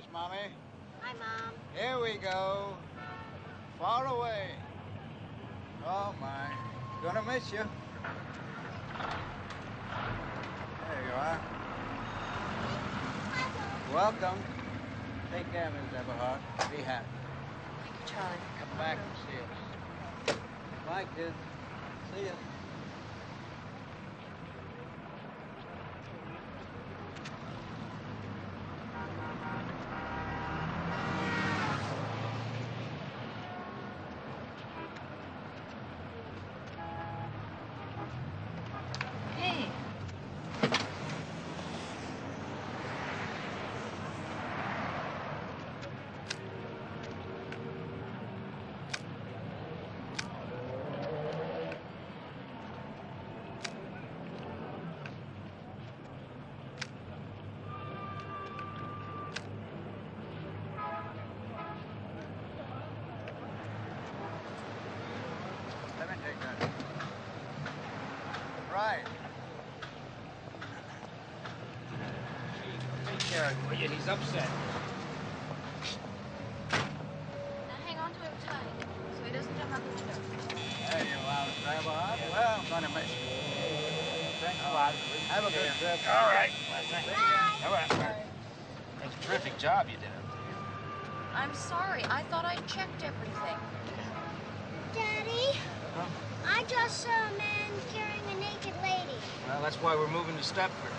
There's Mommy. Hi, Mom. Here we go. Far away. Oh, my. Gonna miss you. There you are. Welcome. Take care, Miss Everhart. Be happy. Thank you, Charlie. Come back and see us. Bye, kids. See ya. Hey. Let me take that. Right. Take care of him, will you? He's upset. Now hang on to him tight so he doesn't jump out the window. There you are, Miss Everhart. Well, I'm gonna miss you. Thanks a lot. Have a good trip. All right. Bye. All right. That's a terrific job you did up there. I'm sorry. I thought I checked everything. Daddy, Huh? I just saw a man carrying a naked lady. Well, that's why we're moving to Stepford.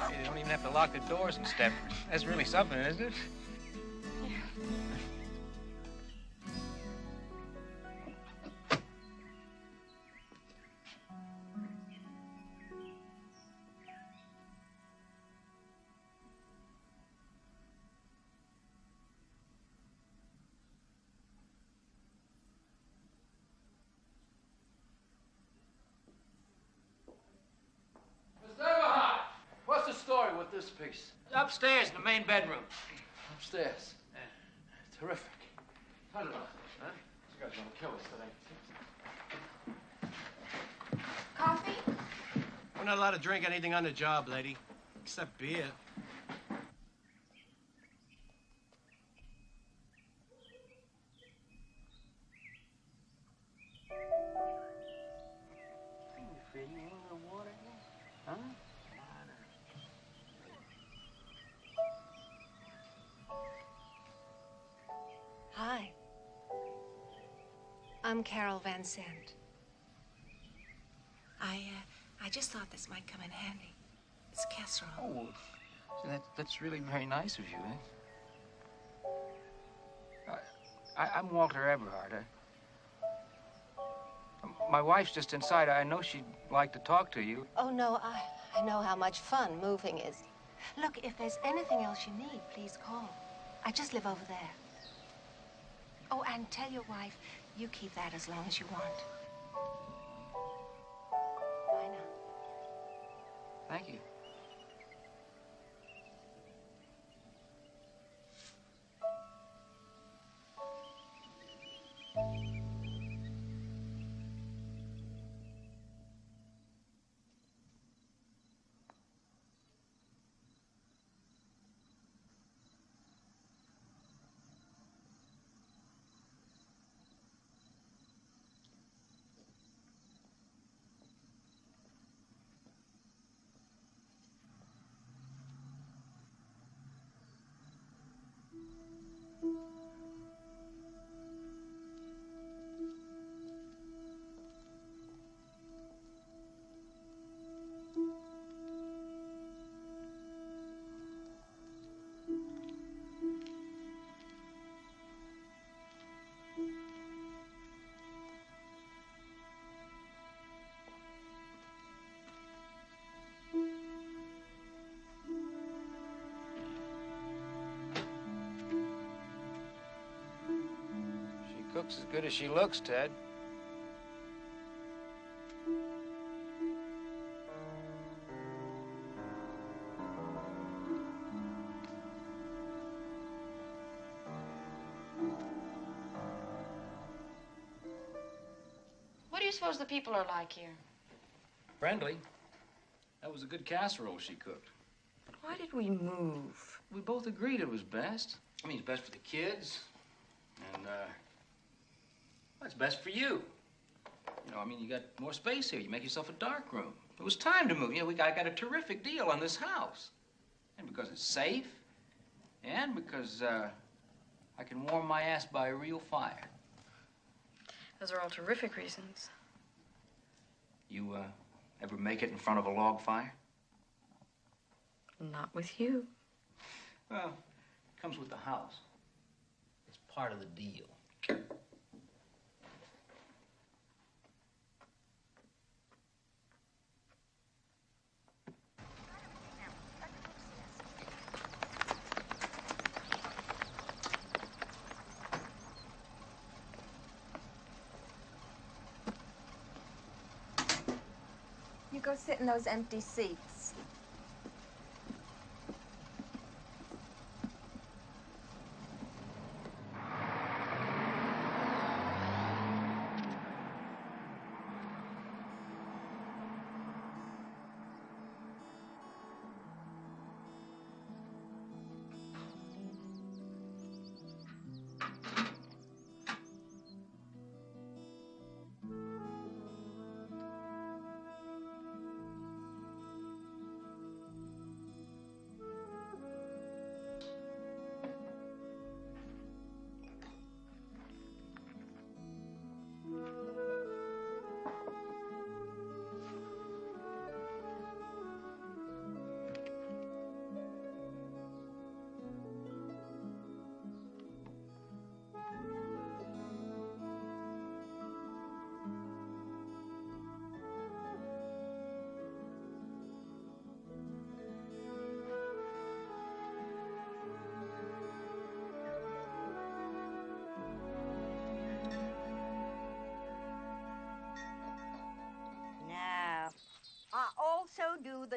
They don't even have to lock the doors in Stepford. That's really something, isn't it? this piece? Upstairs in the main bedroom. Upstairs. Yeah. Terrific. Turn it on. Huh? This guy's gonna kill us today. Coffee? We're not allowed to drink anything on the job, lady. Except beer. Hi. I'm Carol Van Sant. I just thought this might come in handy. It's casserole. Oh, that's really very nice of you, eh? I'm Walter Eberhard. My wife's just inside. I know she'd like to talk to you. Oh, no, I know how much fun moving is. Look, if there's anything else you need, please call. I just live over there. Oh, and tell your wife you keep that as long as you want. Bye now. Thank you. Cooks as good as she looks, Ted. What do you suppose the people are like here? Friendly. That was a good casserole she cooked. Why did we move? We both agreed it was best. I mean, it's best for the kids. And, well, it's best for you. You know, I mean, you got more space here. You make yourself a dark room. It was time to move. You know, I got a terrific deal on this house. And because it's safe, and because, I can warm my ass by a real fire. Those are all terrific reasons. You, ever make it in front of a log fire? Not with you. Well, it comes with the house. It's part of the deal. You go sit in those empty seats.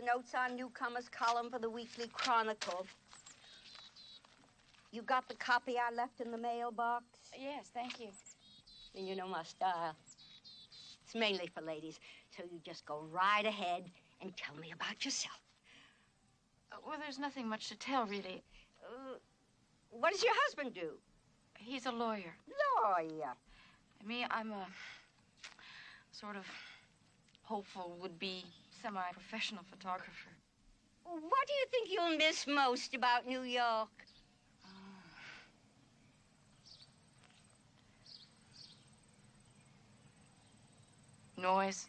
notes on newcomers column for the Weekly Chronicle. You got the copy I left in the mailbox? Yes, thank you. And you know my style. It's mainly for ladies, so you just go right ahead and tell me about yourself. Well, there's nothing much to tell, really. What does your husband do? He's a lawyer. Lawyer. Me, I'm a sort of hopeful, would-be, semi-professional photographer. What do you think you'll miss most about New York? Noise.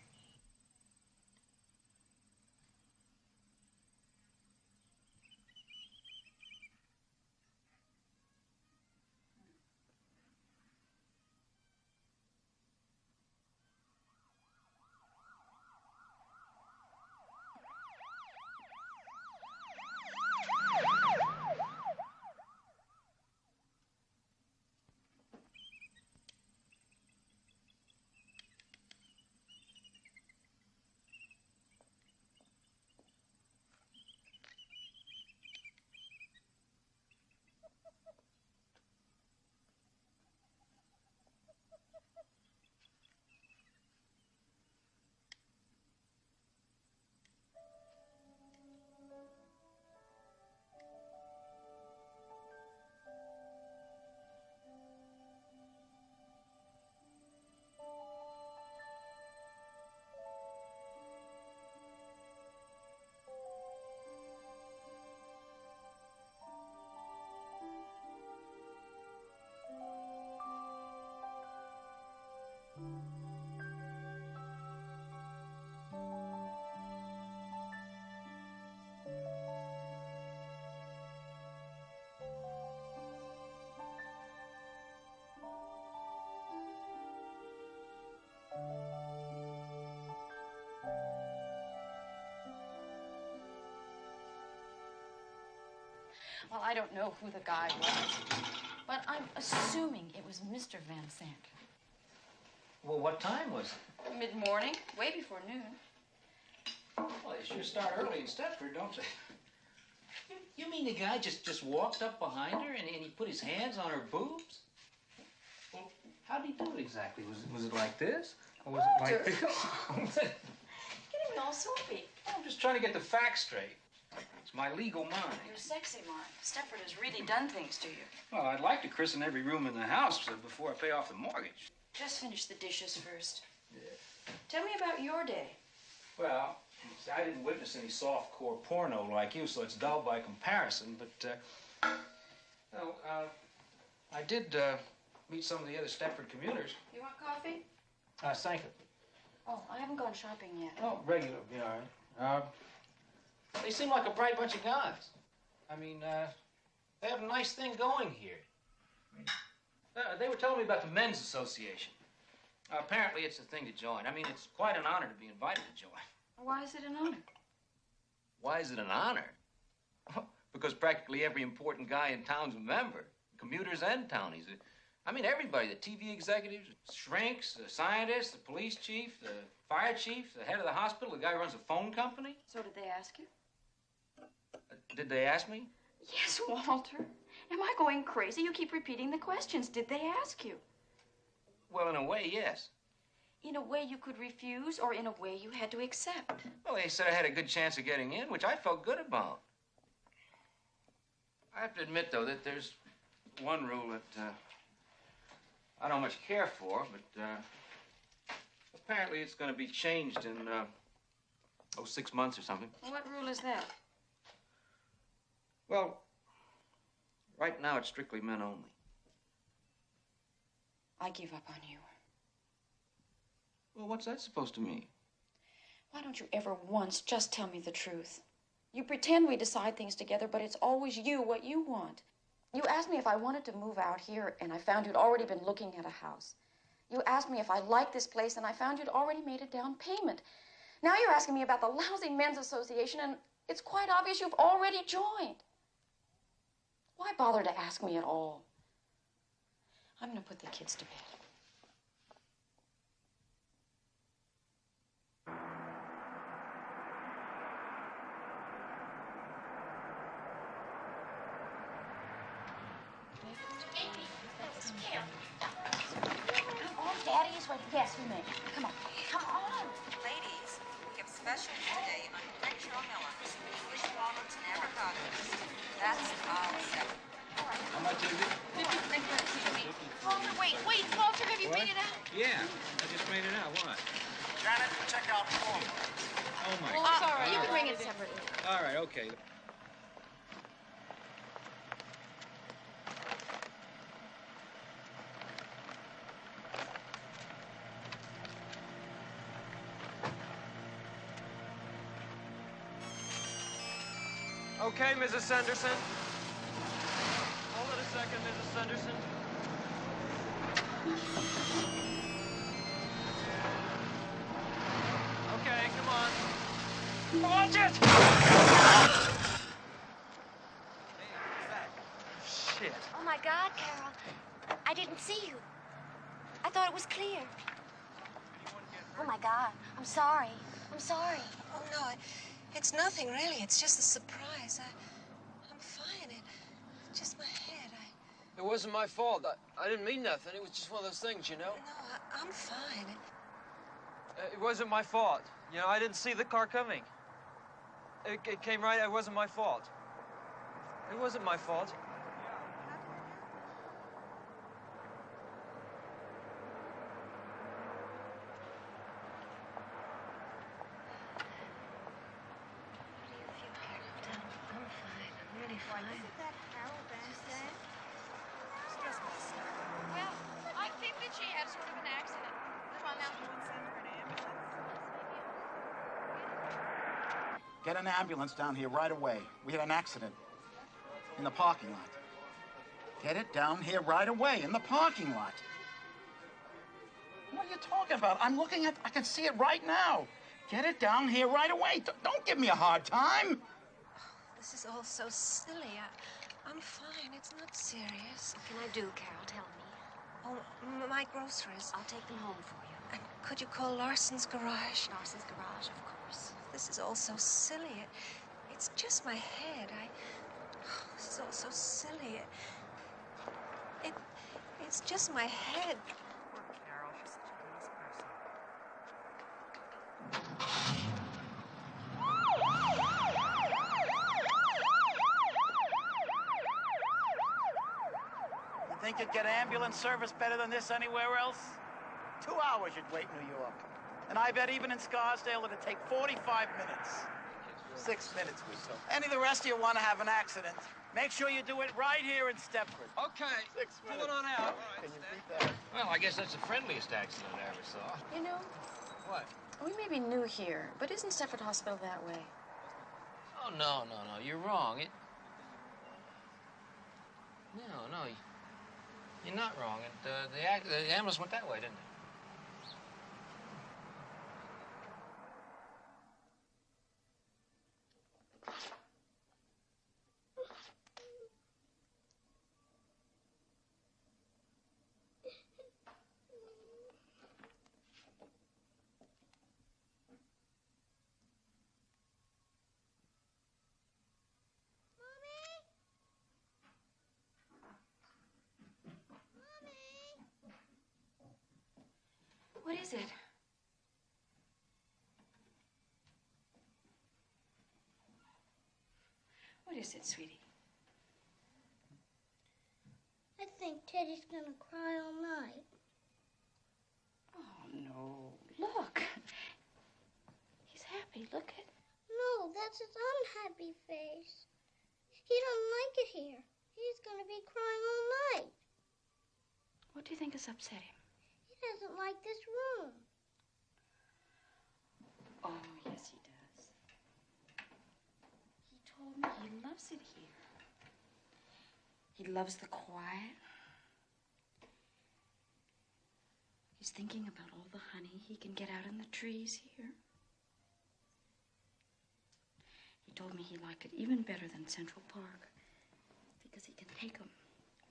Well, I don't know who the guy was, but I'm assuming it was Mr. Van Sant. Well, what time was it? Mid-morning, way before noon. Well, they sure start early in Stepford, don't they? You mean the guy just walked up behind her and he put his hands on her boobs? Well, how did he do it exactly? Was it like this? Or was it like this? Getting me all soapy. I'm just trying to get the facts straight. It's my legal mind. Your sexy mind. Stepford has really done things to you. Well, I'd like to christen every room in the house before I pay off the mortgage. Just finish the dishes first. Yeah. Tell me about your day. Well, I didn't witness any soft-core porno like you, so it's dull by comparison, but, I did, meet some of the other Stepford commuters. You want coffee? Thank you. Oh, I haven't gone shopping yet. Oh, regular, be all right. They seem like a bright bunch of guys. I mean, they have a nice thing going here. They were telling me about the Men's Association. Apparently, it's a thing to join. I mean, it's quite an honor to be invited to join. Why is it an honor? Why is it an honor? Because practically every important guy in town's a member. Commuters and townies. I mean, everybody. The TV executives, shrinks, the scientists, the police chief, the fire chief, the head of the hospital, the guy who runs a phone company. So did they ask you? Did they ask me? Yes, Walter. Am I going crazy? You keep repeating the questions. Did they ask you? Well, in a way, yes. In a way you could refuse, or in a way you had to accept? Well, they said I had a good chance of getting in, which I felt good about. I have to admit, though, that there's one rule that I don't much care for, but apparently it's going to be changed in, 6 months or something. What rule is that? Well, right now it's strictly men only. I give up on you. Well, what's that supposed to mean? Why don't you ever once just tell me the truth? You pretend we decide things together, but it's always you, what you want. You asked me if I wanted to move out here, and I found you'd already been looking at a house. You asked me if I liked this place, and I found you'd already made a down payment. Now you're asking me about the lousy Men's Association, and it's quite obvious you've already joined. Why bother to ask me at all? I'm going to put the kids to bed. Amy, that's scary. Come on, Daddy is waiting. Yes, we may. Come on. Come on. Ladies, we have specials today on Crenshaw Millers. English walnuts and avocados. That's our set. How much is it? Walter, wait. Walter, have you made it out? Yeah, I just made it out. What? Janet, check out form. Oh, my Oh, God. sorry. You can bring it separately. All right, okay. Okay, Mrs. Sanderson. Hold it a second, Mrs. Sanderson. Okay, come on. Watch it! Shit. Oh, my God, Carol. I didn't see you. I thought it was clear. Oh, my God. I'm sorry. I'm sorry. Oh, no, it's nothing, really. It's just a surprise. I'm fine. It's just my head. It wasn't my fault. I didn't mean nothing. It was just one of those things, you know? No, I'm fine. It wasn't my fault. You know, I didn't see the car coming. It came right. It wasn't my fault. It wasn't my fault. Well, I think that she had sort of an accident. Come on now. Get an ambulance down here right away. We had an accident in the parking lot. Get it down here right away in the parking lot. What are you talking about? I'm looking at, I can see it right now. Get it down here right away. Don't give me a hard time. This is all so silly. I'm fine. It's not serious. What can I do, Carol? Tell me. Oh, my groceries. I'll take them home for you. And could you call Larson's garage? Larson's garage, of course. This is all so silly. It's just my head. This is all so silly. It's just my head. Poor Carol. She's such a nice person. You think you'd get ambulance service better than this anywhere else? 2 hours you'd wait in New York. And I bet even in Scarsdale it'd take 45 minutes. 6 minutes we took. Any of the rest of you want to have an accident, make sure you do it right here in Stepford. Okay. 6 minutes. Pull it on out. Can you beat that? Well, I guess that's the friendliest accident I ever saw. You know, What? we may be new here, but isn't Stepford Hospital that way? Oh, no. You're wrong. No. You're not wrong. The ambulance went that way, didn't it? What is it? What is it, sweetie? I think Teddy's gonna cry all night. Oh, no. Look. He's happy. Look at... No, that's his unhappy face. He doesn't like it here. He's gonna be crying all night. What do you think has upset him? He doesn't like this room. Oh, yes, he does. He told me he loves it here. He loves the quiet. He's thinking about all the honey he can get out in the trees here. He told me he liked it even better than Central Park because he can take him,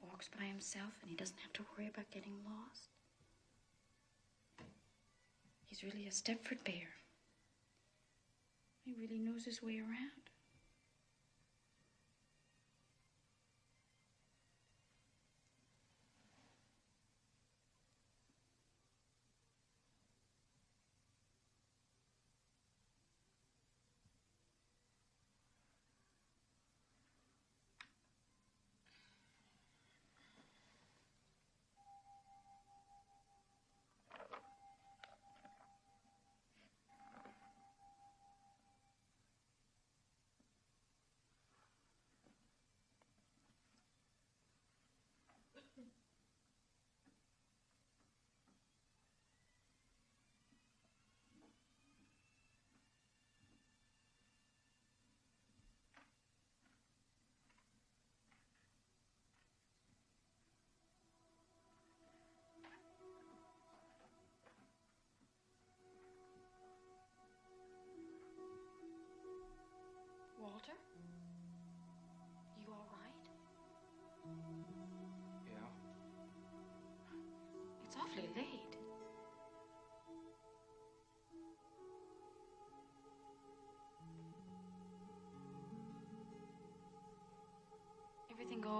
walks by himself, and he doesn't have to worry about getting lost. He's really a Stepford bear. He really knows his way around.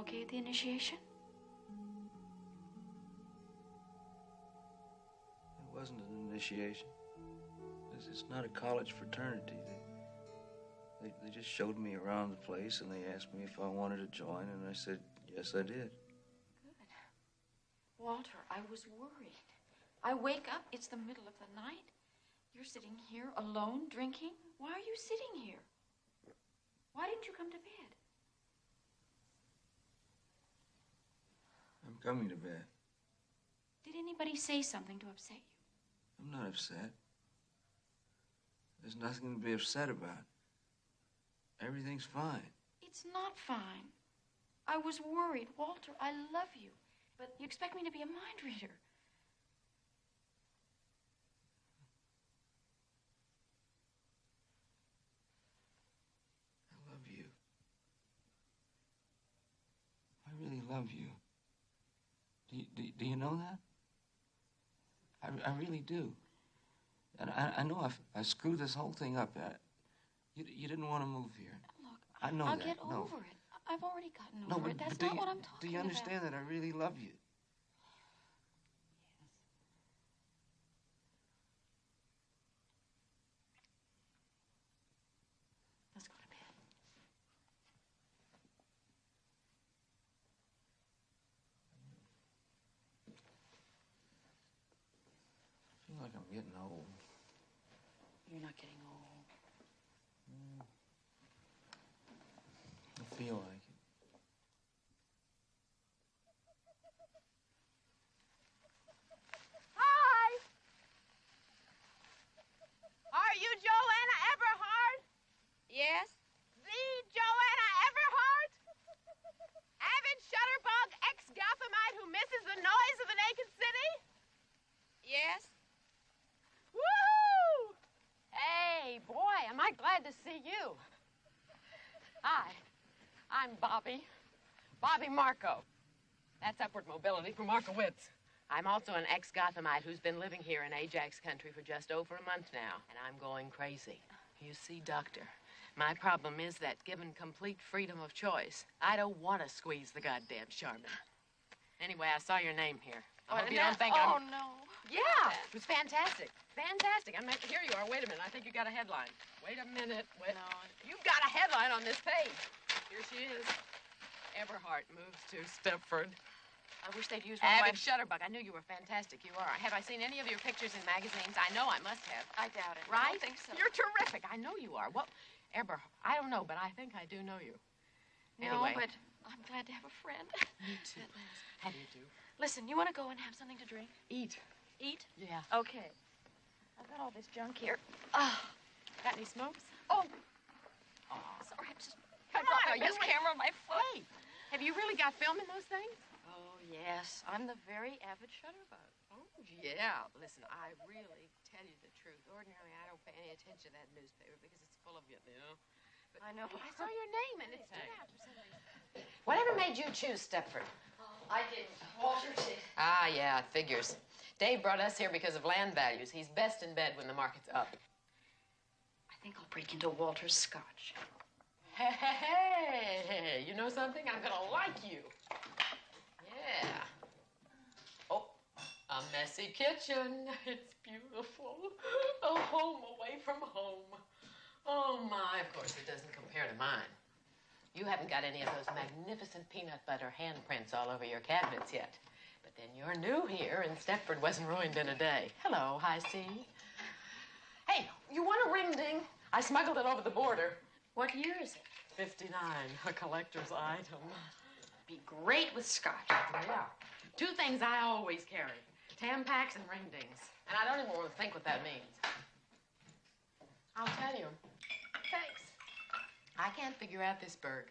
okay at the initiation? It wasn't an initiation. It's not a college fraternity. They just showed me around the place, and they asked me if I wanted to join, and I said, yes, I did. Good. Walter, I was worried. I wake up, it's the middle of the night. You're sitting here alone, drinking. Why are you sitting here? Why didn't you come to bed? I'm coming to bed. Did anybody say something to upset you? I'm not upset. There's nothing to be upset about. Everything's fine. It's not fine. I was worried. Walter, I love you. But you expect me to be a mind reader. I love you. I really love you. Do you know that? I really do. And I know I screwed this whole thing up. You didn't want to move here. Look, I know I'll that. get No. over it. I've already gotten No, over but, it. That's but not what I'm talking about. do you understand that I really love you? Let's go to bed. I feel like I'm getting old. You're not getting old. I feel like it. Hi! Are you Joanna Everhart? Yes. The Joanna Everhart? Avid shutterbug ex-Gothamite who misses the noise of the naked city? Yes. Woo! Hey, boy, am I glad to see you. Hi, I'm Bobby. Bobby Marco. That's upward mobility for Markowitz. I'm also an ex-Gothamite who's been living here in Ajax country for just over a month now, and I'm going crazy. You see, Doctor, my problem is that given complete freedom of choice, I don't want to squeeze the goddamn Charmin. Anyway, I saw your name here. I hope you don't think I'm... Oh, no. Yeah, it was fantastic. Fantastic. Here you are. Wait a minute. I think you got a headline. Wait a minute. Wait. No. You've got a headline on this page. Here she is. Everhart moves to Stepford. I wish they'd use one of my... Avid shutterbug. I knew you were fantastic. You are. Have I seen any of your pictures in magazines? I know I must have. I doubt it. Right? I don't think so. You're terrific. I know you are. Well, Everhart, I don't know, but I think I do know you. No, Anyway. but I'm glad to have a friend. Me too. How do you do? Listen, you want to go and have something to drink? Eat. Eat? Yeah. Okay. I've got all this junk here. Got any smokes? Oh. Sorry, I'm just... Come on, are you... this camera on my foot. Hey, have you really got film in those things? Oh, yes. I'm the very avid shutterbug. Oh, yeah. Listen, I really tell you the truth. Ordinarily, I don't pay any attention to that newspaper because it's full of you know. But I know. I saw your name and it stood out for some reason. Whatever made you choose Stepford? I didn't. Walter did. Ah, yeah, it figures. Dave brought us here because of land values. He's best in bed when the market's up. I think I'll break into Walter's scotch. Hey, you know something? I'm gonna like you. Yeah. Oh, a messy kitchen. It's beautiful. A home away from home. Oh, my. Of course, it doesn't compare to mine. You haven't got any of those magnificent peanut butter handprints all over your cabinets yet. But then you're new here, and Stepford wasn't ruined in a day. Hello, High C. Hey, you want a ring ding? I smuggled it over the border. What year is it? 59, a collector's item. Be great with scotch. Yeah. Two things I always carry. Tampaks and ring dings. And I don't even want to think what that means. I'll tell you. Thanks. I can't figure out this burg.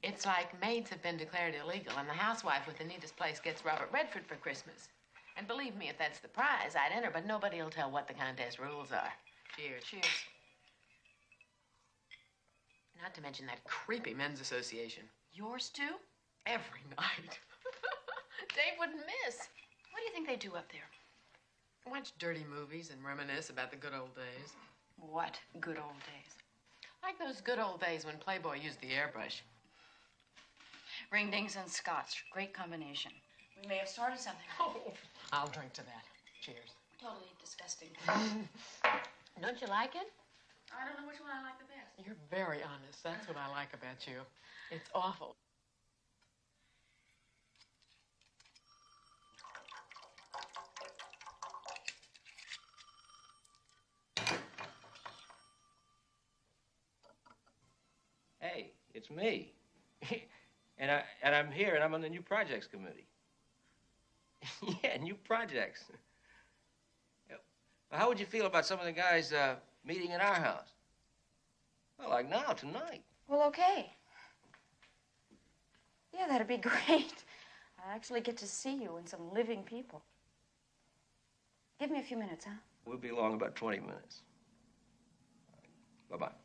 It's like maids have been declared illegal, and the housewife with the neatest place gets Robert Redford for Christmas. And believe me, if that's the prize, I'd enter, but nobody will tell what the contest rules are. Cheers. Cheers. Not to mention that creepy men's association. Yours, too? Every night. Dave wouldn't miss. What do you think they do up there? Watch dirty movies and reminisce about the good old days. What good old days? Like those good old days when Playboy used the airbrush. Ring-dings and scotch. Great combination. We may have started something. Oh, I'll drink to that. Cheers. Totally disgusting. Don't you like it? I don't know which one I like the best. You're very honest. That's what I like about you. It's awful. Hey, it's me. and I'm here, and I'm on the new projects committee. Yeah, new projects. How would you feel about some of the guys meeting at our house? Well, like now, tonight. Well, okay. Yeah, that'd be great. I actually get to see you and some living people. Give me a few minutes, huh? We'll be along about 20 minutes. Bye-bye.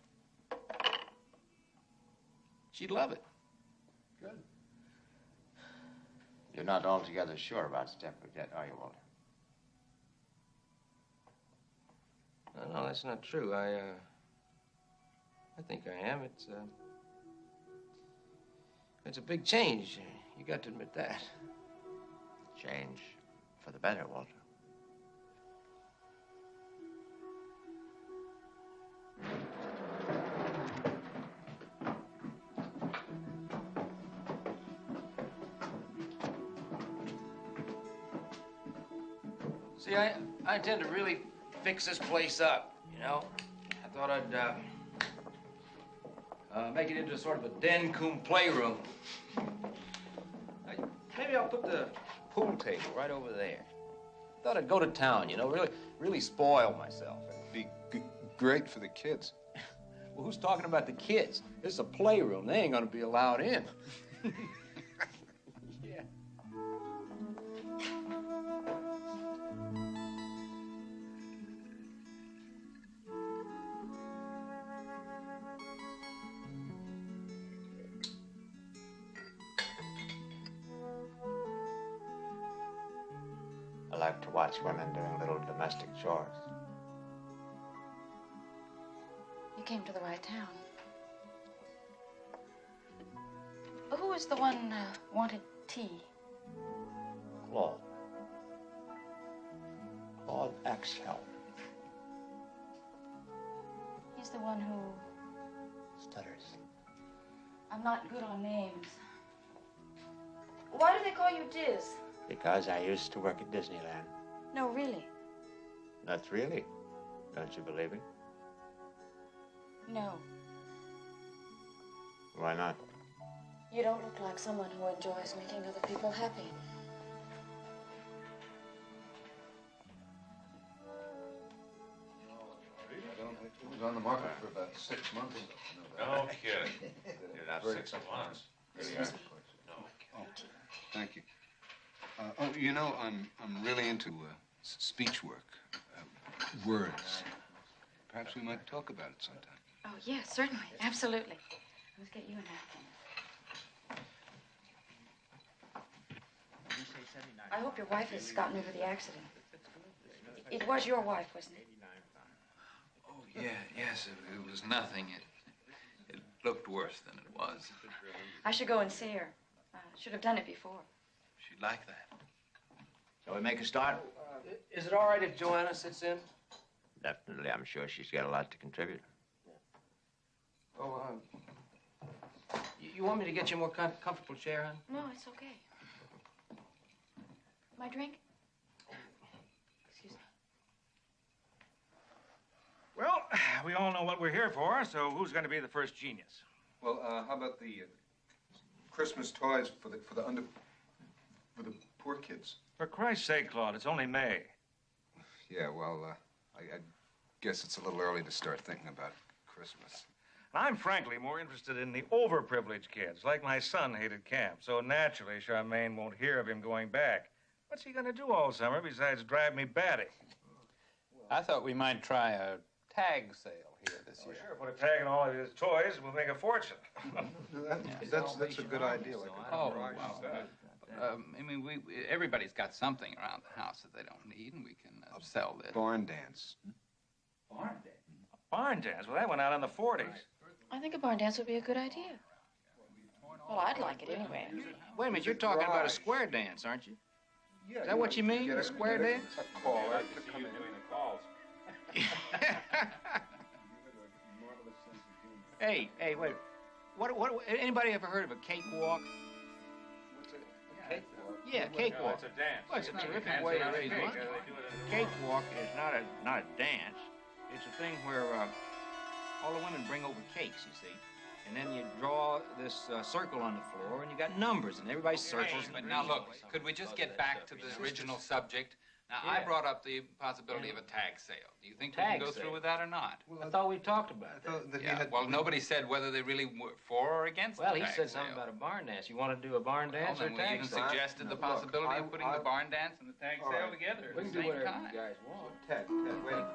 She'd love it. Good. You're not altogether sure about Stepford yet, are you, Walter? No, that's not true. I think I am. It's a big change. You got to admit that. Change for the better, Walter. See, I intend to really fix this place up, you know? I thought I'd make it into sort of a den cum playroom. Maybe I'll put the pool table right over there. Thought I'd go to town, you know, really spoil myself. Be great for the kids. Well, who's talking about the kids? This is a playroom. They ain't gonna be allowed in. Yeah. I like to watch women doing little domestic chores. You came to the right town. Who was the one wanted tea? Claude. Claude Axel. He's the one who... Stutters. I'm not good on names. Why do they call you Diz? Because I used to work at Disneyland. No, really. Not really. Don't you believe me? No. Why not? You don't look like someone who enjoys making other people happy. It was on the market for about 6 months. No kidding. You're not very 6 months. No. Oh, thank you. You know, I'm really into speech work, words. Perhaps we might talk about it sometime. Oh, yes, certainly. Absolutely. Let's get you a napkin. I hope your wife has gotten over the accident. It was your wife, wasn't it? Oh, yeah, yes, it was nothing. It looked worse than it was. I should go and see her. Should have done it before. She'd like that. Shall we make a start? Is it all right if Joanna sits in? Definitely. I'm sure she's got a lot to contribute. Oh, you want me to get you a more comfortable chair, hon? No, it's okay. My drink? Excuse me. Well, we all know what we're here for, so who's going to be the first genius? Well, how about the Christmas toys for the poor kids? For Christ's sake, Claude, it's only May. Yeah, well, I guess it's a little early to start thinking about Christmas. I'm frankly more interested in the overprivileged kids, like my son hated camp. So naturally, Charmaine won't hear of him going back. What's he going to do all summer besides drive me batty? I thought we might try a tag sale here this year. Sure, put a tag on all of his toys, we'll make a fortune. That's a good idea. Like Oh, wow. I mean, everybody's got something around the house that they don't need, and we can sell this. Barn dance. Barn dance? A barn dance? Well, that went out in the 40s. I think a barn dance would be a good idea. Well, I'd like it anyway. Wait a minute, you're talking about a square dance, aren't you? Yeah. Is that what you mean, a square dance? A caller to come in. Hey, wait. What, anybody ever heard of a cakewalk? What's a cakewalk? Yeah, cakewalk. It's a dance. Well, it's a terrific way to raise money. Cakewalk is not a dance. It's a thing where all the women bring over cakes, you see. And then you draw this circle on the floor, and you got numbers, and everybody circles. But now look, could we just get back to the original subject? Now, I brought up the possibility of a tag sale. Do you think we can go through with that or not? I thought we talked about that. Well, nobody said whether they really were for or against Well, the he tag said sale. something about a barn dance. You want to do a barn dance or a We tag even sale? suggested the possibility of putting the barn dance and the tag sale together We at can the do same whatever time. you guys want. Ted, wait a minute.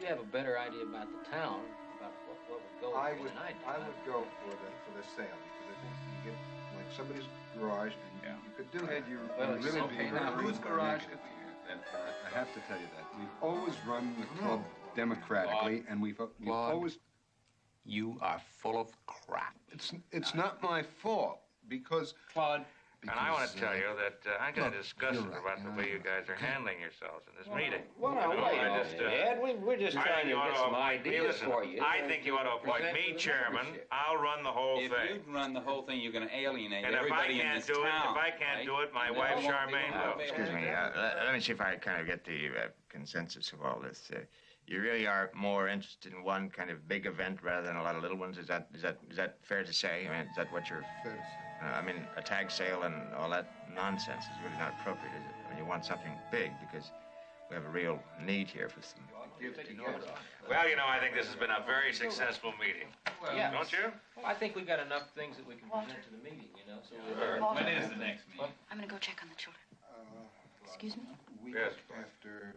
You have a better idea about the town, about what would go I for would, than I do. I would go for the sale because I think you get like somebody's garage and you could do that. You Well, it's really okay be now. whose garage? I have to tell you that we've always run the club democratically, and we've Claude, always. You are full of crap. It's not my fault because Claude. And I want to tell you that I'm kind of disgusted about the way you guys are handling yourselves in this meeting. Well, now, wait a minute, Ed. We're just I trying think to you ought get some to appoint me. ideas Listen, for you. I think you ought to appoint me chairman. I'll run the whole If thing. you run the whole thing, you're going to alienate And if I everybody in can't this do it, town. if I can't right? do it, my And wife then Charmaine will. Excuse me. Let me see if I kind of get the consensus of all this. You really are more interested in one kind of big event rather than a lot of little ones. Is that fair to say? I mean, is that what you're? Fair to say. I mean, a tag sale and all that nonsense is really not appropriate, is it? I mean, you want something big because we have a real need here for some. Well, you know, I think this has been a very successful meeting. Yeah. Don't you? Well, I think we've got enough things that we can present to the meeting, you know. So When is the next meeting? I'm gonna go check on the children. Excuse me? Week Yes. after.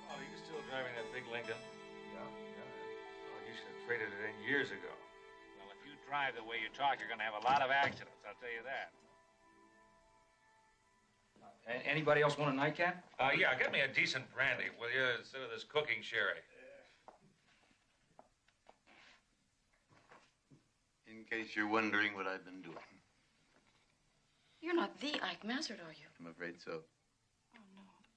Oh, are you still driving that big Lincoln? Yeah. Oh, you should have traded it in years ago. Well, if you drive the way you talk, you're going to have a lot of accidents, I'll tell you that. Anybody else want a nightcap? Yeah, get me a decent brandy, will you, instead of this cooking sherry. In case you're wondering what I've been doing. You're not the Ike Mazzard, are you? I'm afraid so.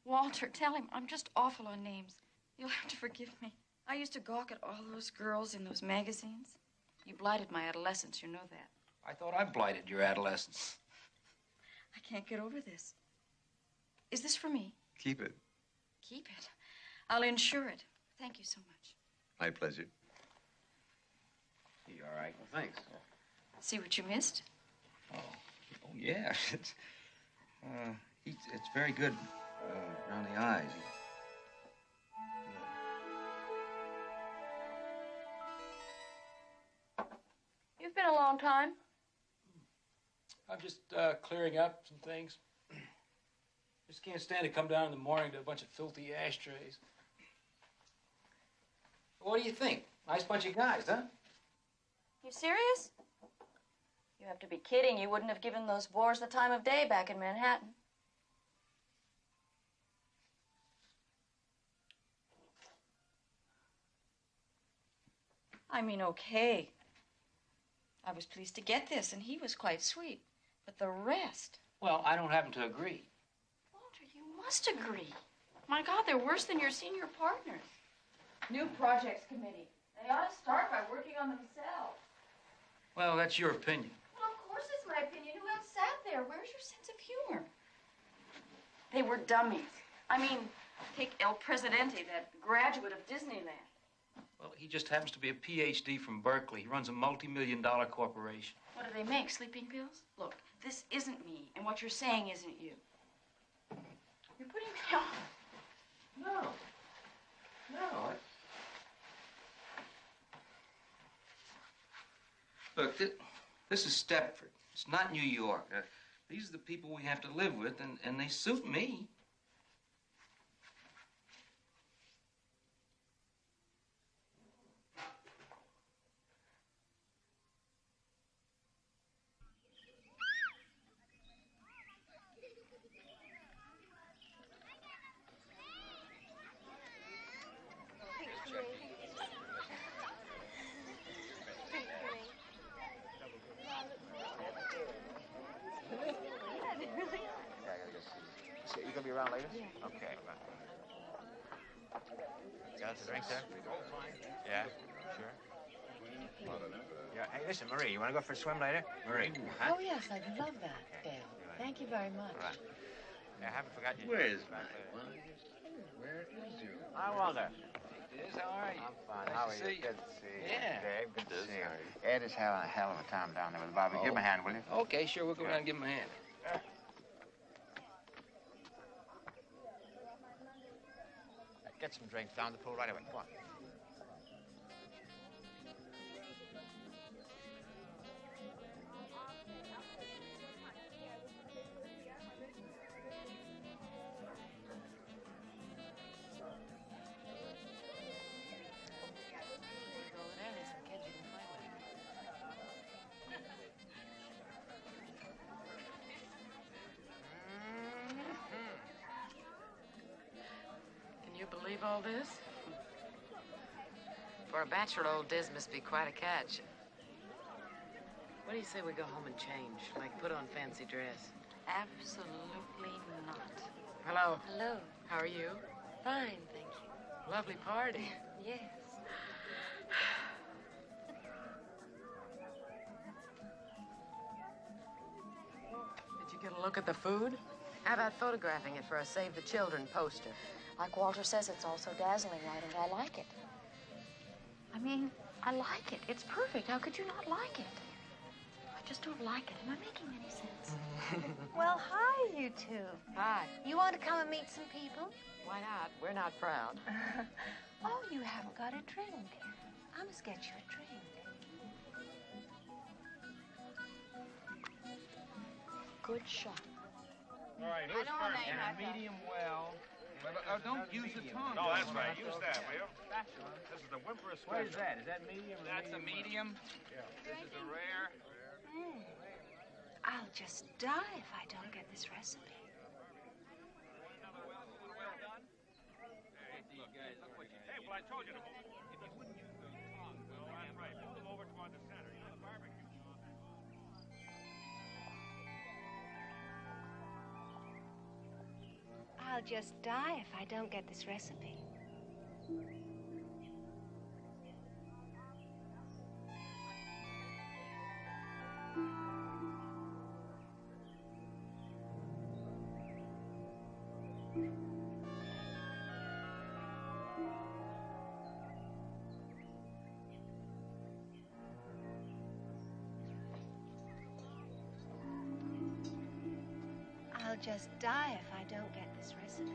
Walter, tell him I'm just awful on names. You'll have to forgive me. I used to gawk at all those girls in those magazines. You blighted my adolescence, you know that. I thought I blighted your adolescence. I can't get over this. Is this for me? Keep it. Keep it. I'll insure it. Thank you so much. My pleasure. You all right? Well, thanks. See what you missed? Oh yeah. It's very good around the eyes. You've been a long time. I'm just clearing up some things. Just can't stand to come down in the morning to a bunch of filthy ashtrays. What do you think? Nice bunch of guys, huh? You serious? You have to be kidding. You wouldn't have given those bores the time of day back in Manhattan. I mean, okay. I was pleased to get this, and he was quite sweet. But the rest... Well, I don't happen to agree. Walter, you must agree. My God, they're worse than your senior partners. New Projects Committee. They ought to start by working on themselves. Well, that's your opinion. Well, of course it's my opinion. Who else sat there? Where's your sense of humor? They were dummies. I mean, take El Presidente, that graduate of Disneyland. Well, he just happens to be a PhD from Berkeley. He runs a multi-million-dollar corporation. What do they make, sleeping pills? Look, this isn't me, and what you're saying isn't you. You're putting me off. No. No. Look, this is Stepford. It's not New York. These are the people we have to live with, and they suit me. gonna be around later? Yeah. Okay. Got us a drink there? Yeah, sure. Yeah. Hey, listen, Marie, you want to go for a swim later? Marie, huh? Oh, yes, I'd love that, Dale. Thank you very much. All right. Yeah, I haven't forgotten you. Where's my wife? Where is you? Hi, Walter. Yes, how are you? I'm fine. Nice How to are you? see you. Good to see you. Yeah. Dave, good to see you. Ed is having a hell of a time down there with Bobby. Give him a hand, will you? Okay, sure. We'll go down and give him a hand. Get some drinks down the pool right away. Come on. Can you believe all this? For a bachelor, old Diz must be quite a catch. What do you say we go home and change? Like put on fancy dress? Absolutely not. Hello. Hello. How are you? Fine, thank you. Lovely party. Yes. Did you get a look at the food? How about photographing it for a Save the Children poster? Like Walter says, it's all so dazzling white, and I like it. I mean, I like it. It's perfect. How could you not like it? I just don't like it. Am I making any sense? Well, hi, you two. Hi. You want to come and meet some people? Why not? We're not proud. Oh, you haven't got a drink. I must get you a drink. Good shot. All right, who's first? Medium well. Don't use the tongue. No, that's right. Use that, will you? This is the Whimper Special. What is that? Is that medium or That's a medium. Yeah. This is a rare. I'll just die if I don't get this recipe. Hey, well, I told you to move. If you wouldn't use the tongue, well, that's right. Move them over toward the center. You know, the barbecue. I'll just die if I don't get this recipe. I'll just die if I don't get this recipe.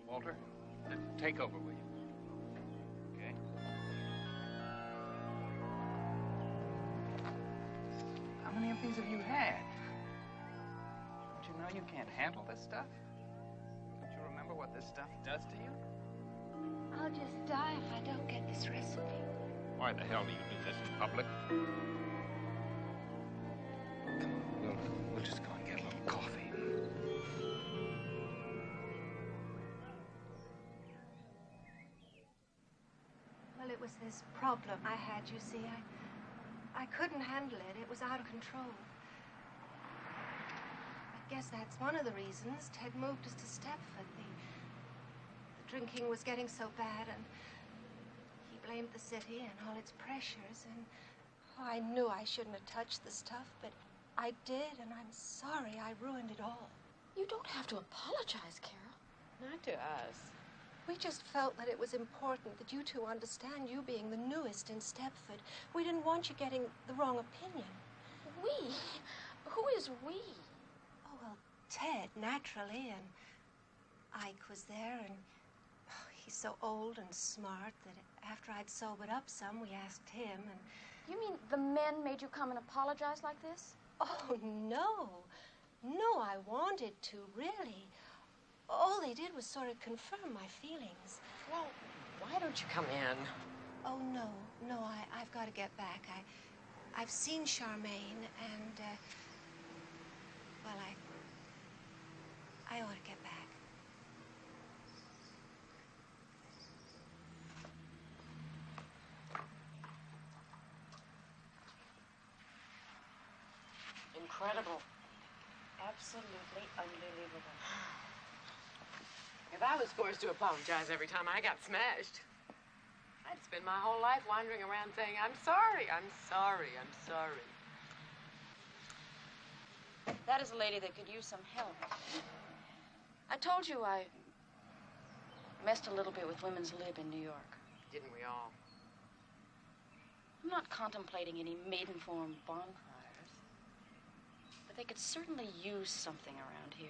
Walter, take over, will you? Okay. How many of these have you had? Don't you know you can't handle this stuff? Don't you remember what this stuff does to you? I'll just die if I don't get this recipe. Why the hell do you do this in public? Come on, we'll just go and get a little coffee. Well, it was this problem I had, you see. I couldn't handle it. It was out of control. I guess that's one of the reasons Ted moved us to Stepford. The drinking was getting so bad, and he blamed the city and all its pressures, and I knew I shouldn't have touched the stuff, but I did, and I'm sorry I ruined it all. You don't have to apologize, Carol. Not to us. We just felt that it was important that you two understand, you being the newest in Stepford. We didn't want you getting the wrong opinion. We? Who is we? Oh, well, Ted, naturally, and Ike was there, and he's so old and smart that after I'd sobered up some, we asked him, and... You mean the men made you come and apologize like this? Oh, no. No, I wanted to, really. All they did was sort of confirm my feelings. Well, why don't you come in? Oh, no, I've got to get back. I've seen Charmaine, and, well, I ought to get back. incredible. Absolutely unbelievable. If I was forced to apologize every time I got smashed, I'd spend my whole life wandering around saying, I'm sorry, I'm sorry, I'm sorry. That is a lady that could use some help. I told you I messed a little bit with women's lib in New York. Didn't we all? I'm not contemplating any maiden-form bonfires, but they could certainly use something around here.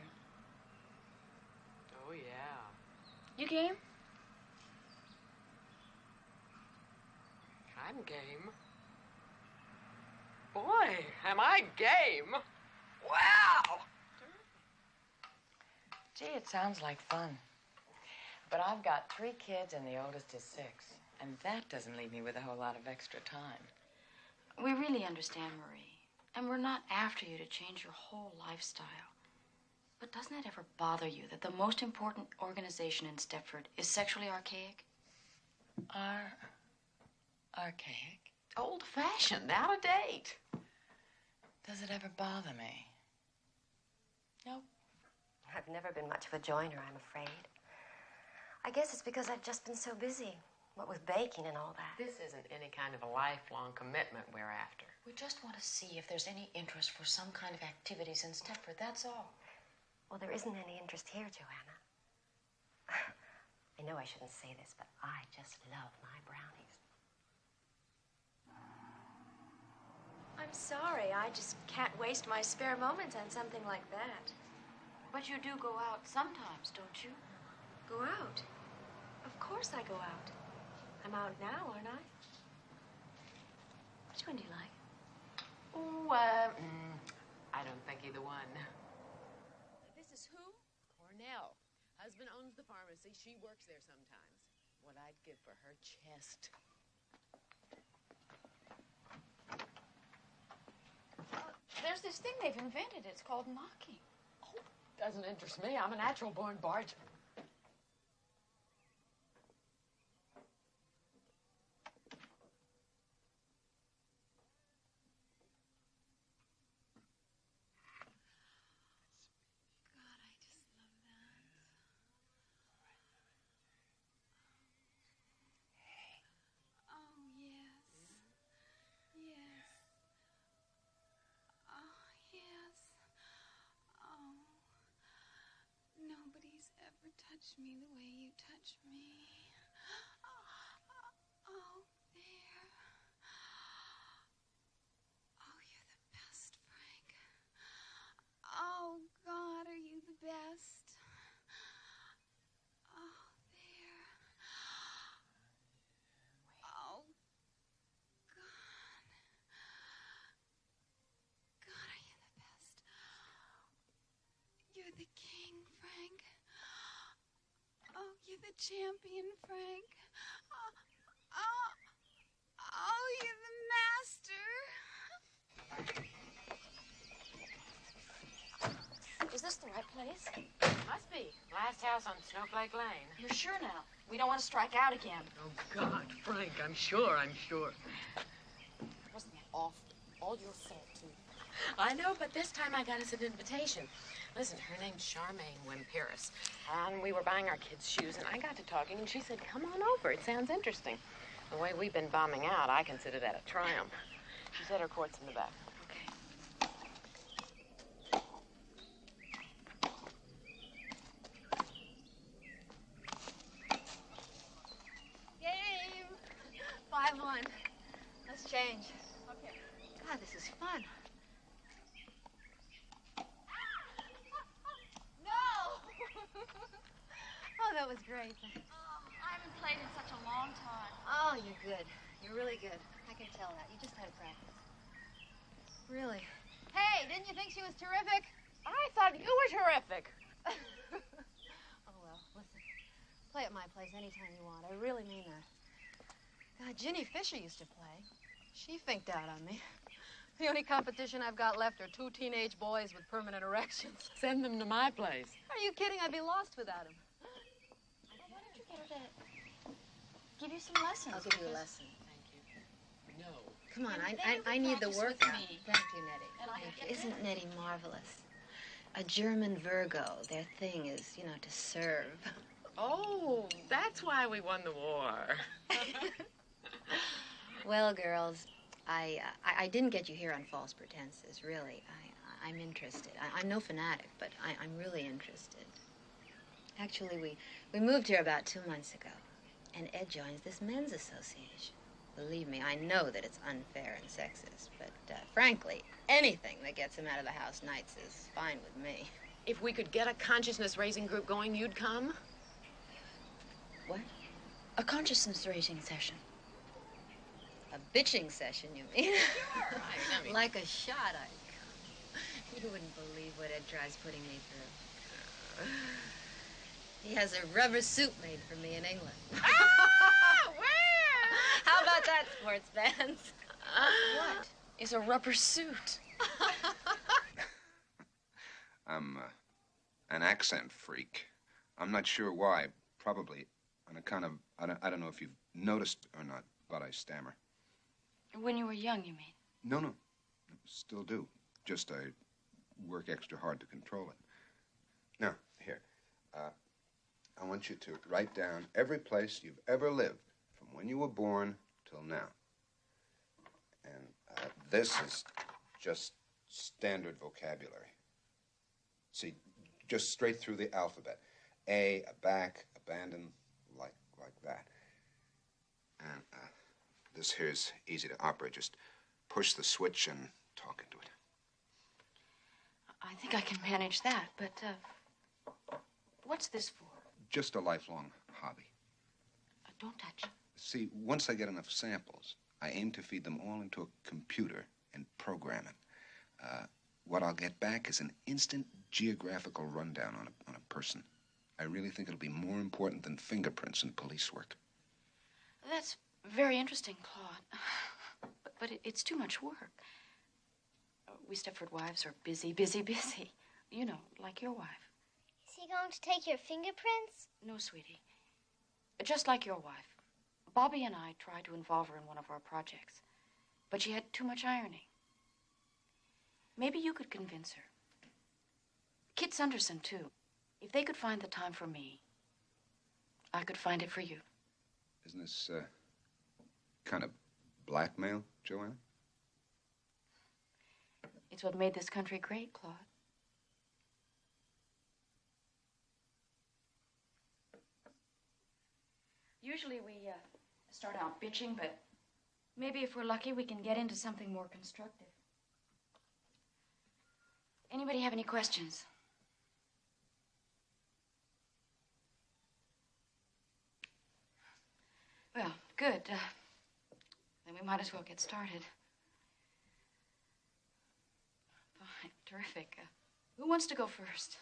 Oh, yeah. You game? I'm game. Boy, am I game! Wow! Gee, it sounds like fun. But I've got 3 kids and the oldest is 6. And that doesn't leave me with a whole lot of extra time. We really understand, Marie. And we're not after you to change your whole lifestyle. But doesn't it ever bother you that the most important organization in Stepford is sexually archaic? Archaic? Old-fashioned, out of date. Does it ever bother me? No. I've never been much of a joiner, I'm afraid. I guess it's because I've just been so busy. What with baking and all that. This isn't any kind of a lifelong commitment we're after. We just want to see if there's any interest for some kind of activities in Stepford, that's all. Well, there isn't any interest here, Joanna. I know I shouldn't say this, but I just love my brownies. I'm sorry, I just can't waste my spare moments on something like that. But you do go out sometimes, don't you? Go out? Of course I go out. I'm out now, aren't I? Which one do you like? Oh, I don't think either one. This is who? Cornell. Husband owns the pharmacy. She works there sometimes. What I'd give for her chest. There's this thing they've invented. It's called knocking. Oh, doesn't interest me. I'm a natural-born barger. Nobody's ever touched me the way you touch me. Oh, there. Oh, you're the best, Frank. Oh, God, are you the best? Oh, there. Oh, God. God, are you the best? You're the king, Frank. Oh, you're the champion, Frank. Oh, you're the master. Is this the right place? Must be. Last house on Snowflake Lane. You're sure now? We don't want to strike out again. Oh, God, Frank, I'm sure. Wasn't that awful? All your fault, too. I know, but this time I got us an invitation. Listen, her name's Charmaine Wimperis, and we were buying our kids' shoes, and I got to talking, and she said, come on over. It sounds interesting. The way we've been bombing out, I consider that a triumph. She said her court's in the back. Game! 5-1. Let's change. Okay. God, this is fun. Oh, that was great. I haven't played in such a long time. Oh, you're good. You're really good. I can tell that. You just had to practice. Really. Hey, didn't you think she was terrific? I thought you were terrific. Oh, well, listen. Play at my place anytime you want. I really mean that. God, Ginny Fisher used to play. She finked out on me. The only competition I've got left are 2 teenage boys with permanent erections. Send them to my place. Are you kidding? I'd be lost without them. Why don't you get her to give you some lessons? I'll give you a lesson. No. Come on, And I they need the practice workout. with me. Thank you, Nettie. And I Thank get you. Isn't better. Nettie marvelous? A German Virgo. Their thing is, you know, to serve. Oh, that's why we won the war. Well, girls, I didn't get you here on false pretenses, really. I'm interested. I'm no fanatic, but I'm really interested. Actually, we moved here about 2 months ago, and Ed joins this men's association. Believe me, I know that it's unfair and sexist, but frankly, anything that gets him out of the house nights is fine with me. If we could get a consciousness-raising group going, you'd come? What? A consciousness-raising session. A bitching session, you mean? I mean, Like a shot, You wouldn't believe what Ed tries putting me through. He has a rubber suit made for me in England. Ah! Where? How about that, sports fans? What is a rubber suit? I'm an accent freak. I'm not sure why. Probably on account of, I don't know if you've noticed or not, but I stammer. When you were young, you mean? No. Still do. Just I work extra hard to control it. Now, here. I want you to write down every place you've ever lived, from when you were born till now. And this is just standard vocabulary. See, just straight through the alphabet. Aback, abandon, like that. And this here's easy to operate. Just push the switch and talk into it. I think I can manage that, but what's this for? Just a lifelong hobby. Don't touch it. See, once I get enough samples, I aim to feed them all into a computer and program it. What I'll get back is an instant geographical rundown on a person. I really think it'll be more important than fingerprints in police work. That's very interesting, Claude. But it's too much work. We Stepford wives are busy. You know, like your wife. Is he going to take your fingerprints? No, sweetie. Just like your wife. Bobby and I tried to involve her in one of our projects, but she had too much ironing. Maybe you could convince her. Kit Sunderson, too. If they could find the time for me, I could find it for you. Isn't this kind of blackmail, Joanna? It's what made this country great, Claude. Usually we start out bitching, but maybe if we're lucky, we can get into something more constructive. Anybody have any questions? Well, good. Then we might as well get started. Fine, terrific. Who wants to go first?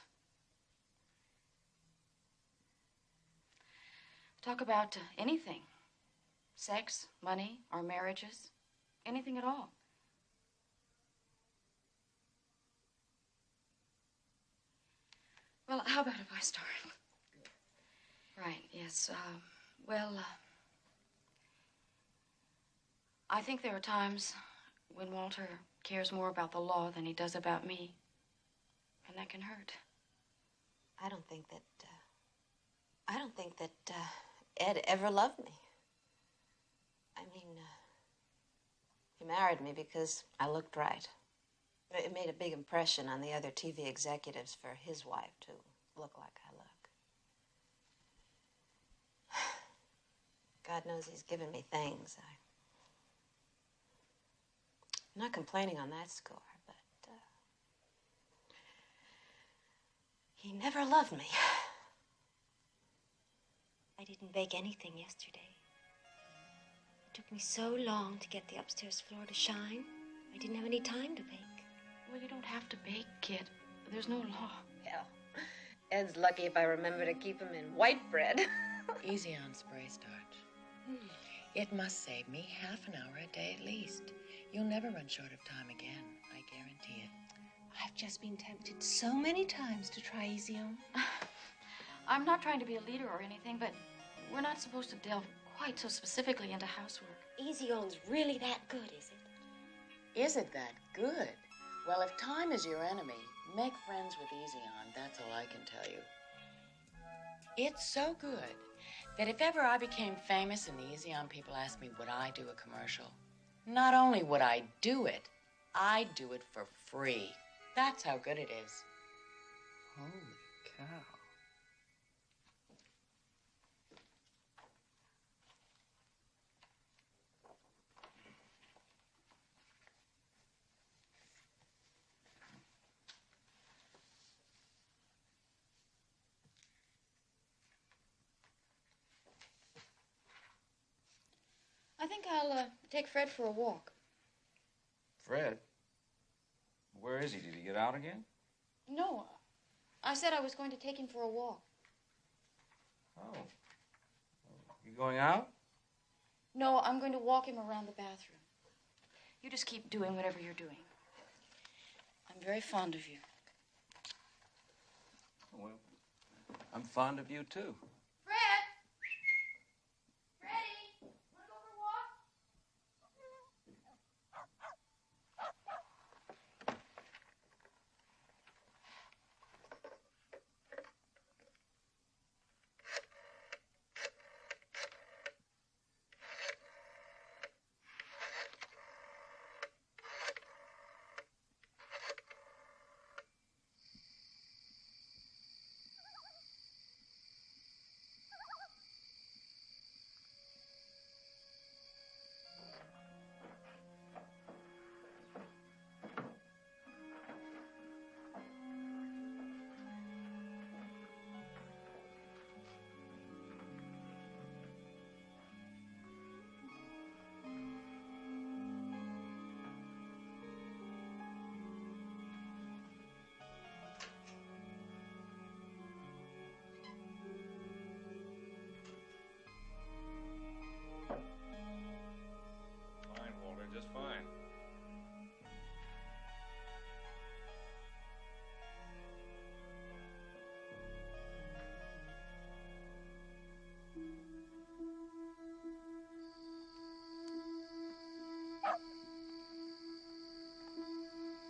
Talk about anything. Sex, money, our marriages, anything at all. Well, how about if I start? Right, yes. I think there are times when Walter cares more about the law than he does about me. And that can hurt. I don't think that Ed ever loved me. I mean, he married me because I looked right. It made a big impression on the other TV executives for his wife to look like I look. God knows he's given me things. I'm not complaining on that score, but he never loved me. I didn't bake anything yesterday. It took me so long to get the upstairs floor to shine. I didn't have any time to bake. Well, you don't have to bake, kid. There's no law. Hell, Ed's lucky if I remember to keep him in white bread. Easy on spray starch. It must save me half an hour a day at least. You'll never run short of time again. I guarantee it. I've just been tempted so many times to try Easy On. I'm not trying to be a leader or anything, but we're not supposed to delve quite so specifically into housework. Easy On's really that good, is it? Is it that good? Well, if time is your enemy, make friends with Easyon. That's all I can tell you. It's so good that if ever I became famous and the Easyon people asked me would I do a commercial, not only would I do it, I'd do it for free. That's how good it is. Holy cow. I think I'll take Fred for a walk. Fred? Where is he? Did he get out again? No, I said I was going to take him for a walk. Oh. You going out? No, I'm going to walk him around the bathroom. You just keep doing whatever you're doing. I'm very fond of you. Well, I'm fond of you, too. Fred! Freddie! Want to go for a walk? Fine, Walter, just fine.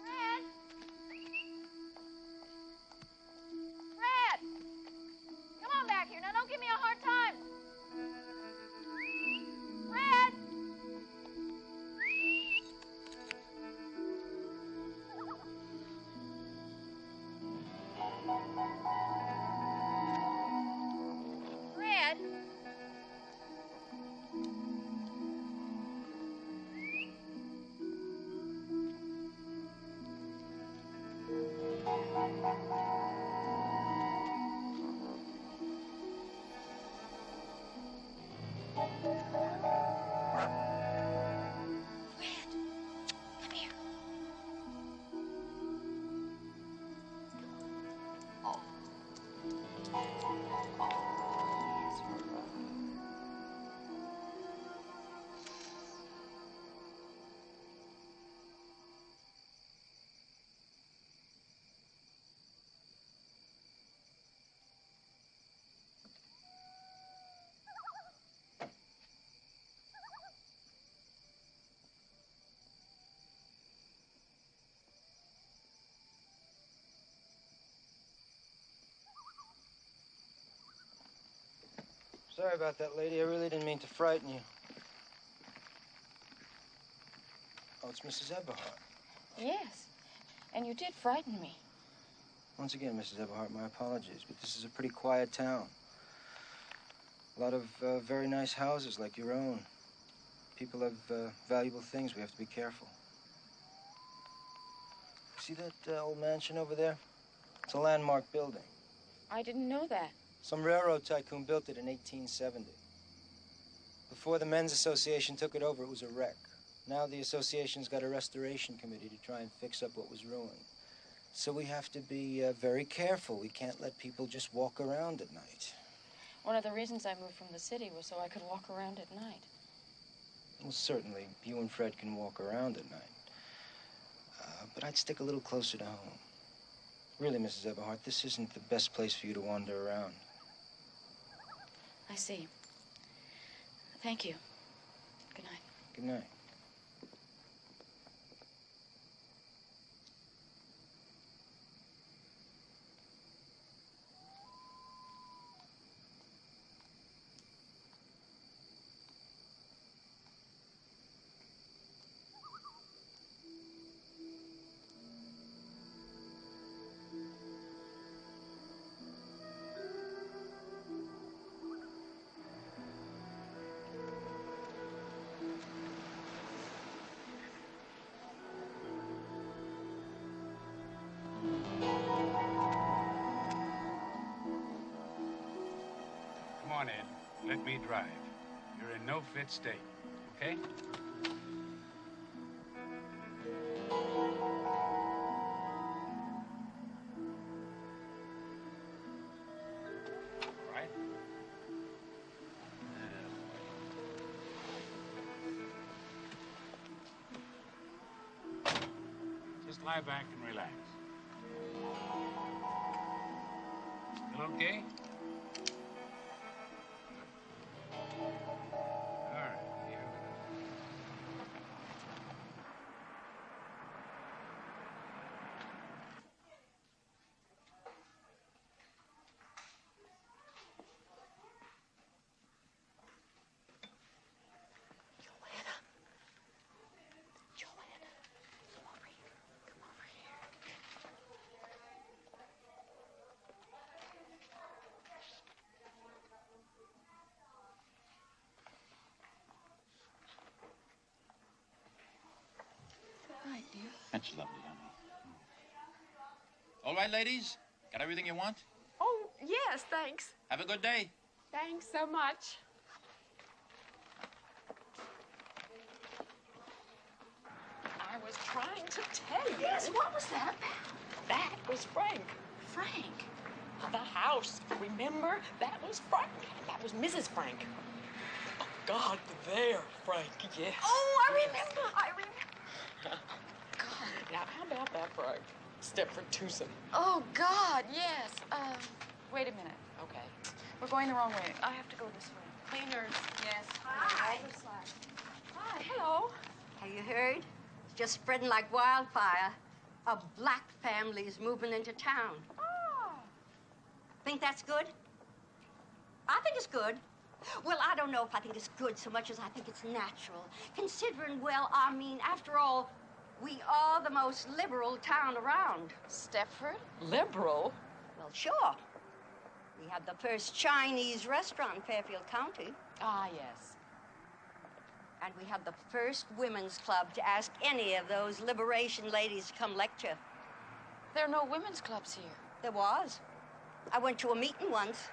Fred! Fred! Come on back here. Now, don't give me a hard time. Fred! Fred! Come here. Sorry about that, lady. I really didn't mean to frighten you. Oh, it's Mrs. Eberhardt. Yes, and you did frighten me. Once again, Mrs. Eberhardt, my apologies, but this is a pretty quiet town. A lot of very nice houses like your own. People have valuable things. We have to be careful. See that old mansion over there? It's a landmark building. I didn't know that. Some railroad tycoon built it in 1870. Before the Men's Association took it over, it was a wreck. Now the association's got a restoration committee to try and fix up what was ruined. So we have to be very careful. We can't let people just walk around at night. One of the reasons I moved from the city was so I could walk around at night. Well, certainly, you and Fred can walk around at night. But I'd stick a little closer to home. Really, Mrs. Eberhardt, this isn't the best place for you to wander around. I see. Thank you. Good night. Good night. on, Ed. Let me drive. You're in no fit state, okay? All right. Just lie back and relax. Feel okay? All right, here we go. That's lovely, honey. All right, ladies? Got everything you want? Oh, yes, thanks. Have a good day. Thanks so much. I was trying to tell you. Yes, what was that about? That was Frank. Frank? The house. Remember? That was Frank. That was Mrs. Frank. Oh, God, there, Frank, yes. Oh, I remember. Now, how about that, Frank? Stepford Tucson. Oh, God, yes. Wait a minute. Okay. We're going the wrong way. I have to go this way. Cleaners. Yes. Hi. Hi, hello. Have you heard? It's just spreading like wildfire. A black family is moving into town. Oh. Think that's good? I think it's good. Well, I don't know if I think it's good so much as I think it's natural. Considering, well, I mean, after all, we are the most liberal town around. Stepford? Liberal? Well, sure. We had the first Chinese restaurant in Fairfield County. Ah, yes. And we had the first women's club to ask any of those liberation ladies to come lecture. There are no women's clubs here. There was. I went to a meeting once.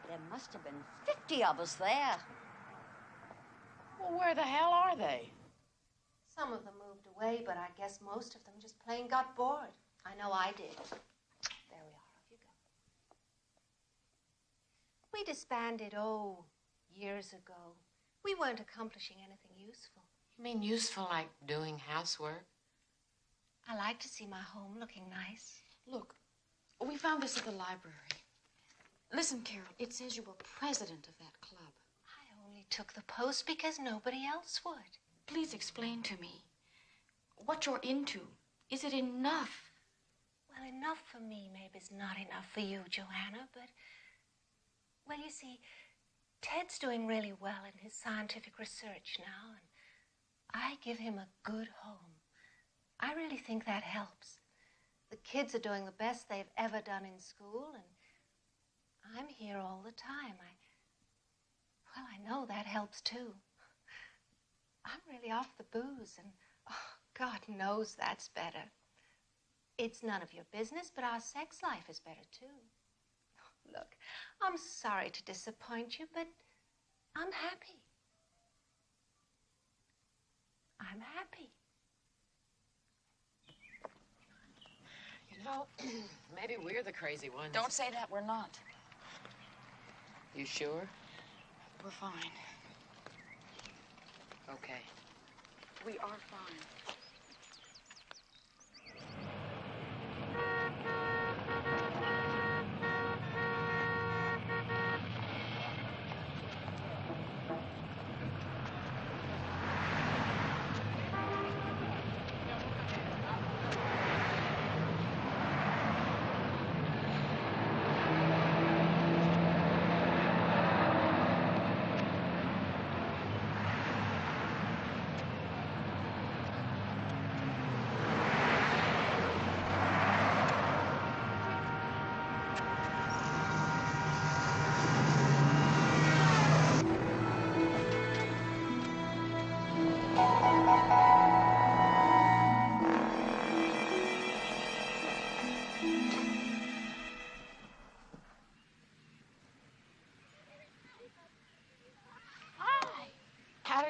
There must have been 50 of us there. Well, where the hell are they? Some of them moved away, but I guess most of them just plain got bored. I know I did. There we are. Off you go. We disbanded, years ago. We weren't accomplishing anything useful. You mean useful like doing housework? I like to see my home looking nice. Look, we found this at the library. Listen, Carol, it says you were president of that club. I only took the post because nobody else would. Please explain to me what you're into. Is it enough? Well, enough for me maybe is not enough for you, Joanna, but... Well, you see, Ted's doing really well in his scientific research now, and I give him a good home. I really think that helps. The kids are doing the best they've ever done in school, and I'm here all the time. I know that helps, too. I'm really off the booze, and God knows that's better. It's none of your business, but our sex life is better, too. Look, I'm sorry to disappoint you, but I'm happy. I'm happy. You know, maybe we're the crazy ones. Don't say that. We're not. You sure? We're fine. Okay. We are fine.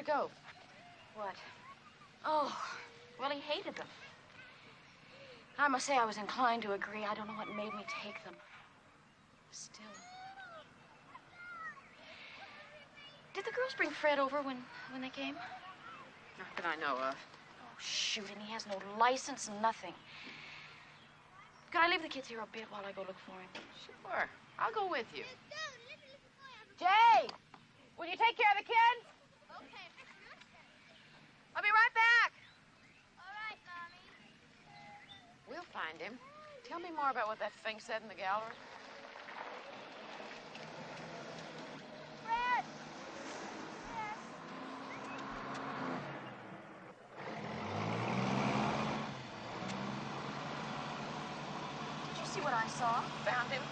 it go? What? Oh, well, he hated them. I must say I was inclined to agree. I don't know what made me take them. Still. Did the girls bring Fred over when they came? Not that I know of. Oh, shoot, and he has no license, nothing. Can I leave the kids here a bit while I go look for him? Sure. I'll go with you. Jay! Will you take care of the kids? Okay. I'll be right back. All right, Mommy. We'll find him. Tell me more about what that thing said in the gallery. Fred! Did you see what I saw? Found him?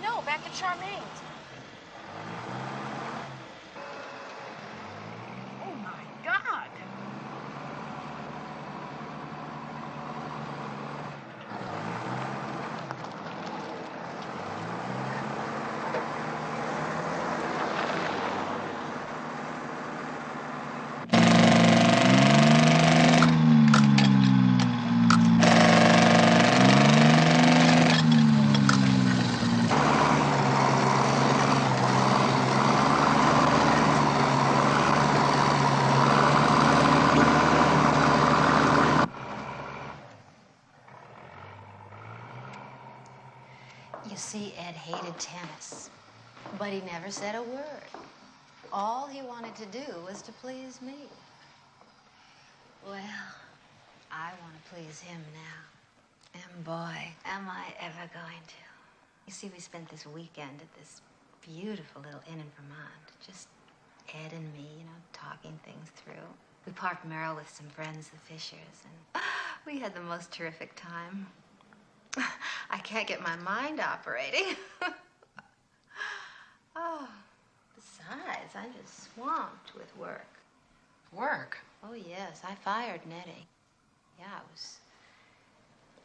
No, back at Charmaine's. Oh, my God. You see, Ed hated tennis, but he never said a word. All he wanted to do was to please me. Well, I want to please him now. And boy, am I ever going to. You see, we spent this weekend at this beautiful little inn in Vermont. Just Ed and me, you know, talking things through. We parked Merrill with some friends, the Fishers, and we had the most terrific time. I can't get my mind operating. Oh, besides, I'm just swamped with work. Work? Oh, yes, I fired Nettie. Yeah,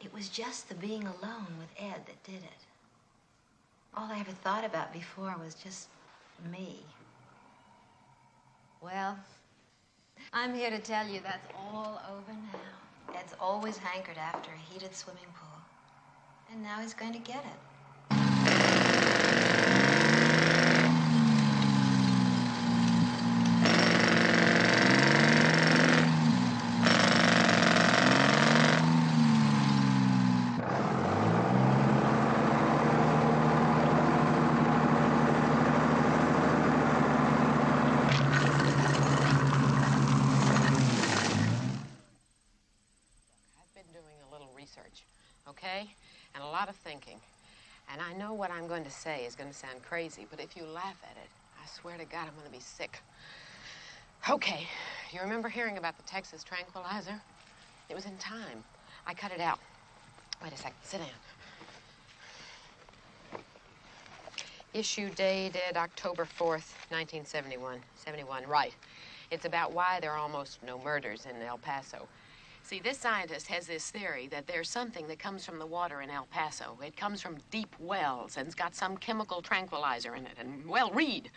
it was just the being alone with Ed that did it. All I ever thought about before was just me. Well, I'm here to tell you that's all over now. Ed's always hankered after a heated swimming pool. And now he's going to get it. I've been doing a little research, okay? And a lot of thinking. And I know what I'm going to say is going to sound crazy, but if you laugh at it, I swear to God I'm going to be sick. Okay, you remember hearing about the Texas tranquilizer? It was in Time. I cut it out. Wait a second, sit down. Issue dated October 4th, 1971. 71, right. It's about why there are almost no murders in El Paso. See, this scientist has this theory that there's something that comes from the water in El Paso. It comes from deep wells, and it's got some chemical tranquilizer in it. And, well, read.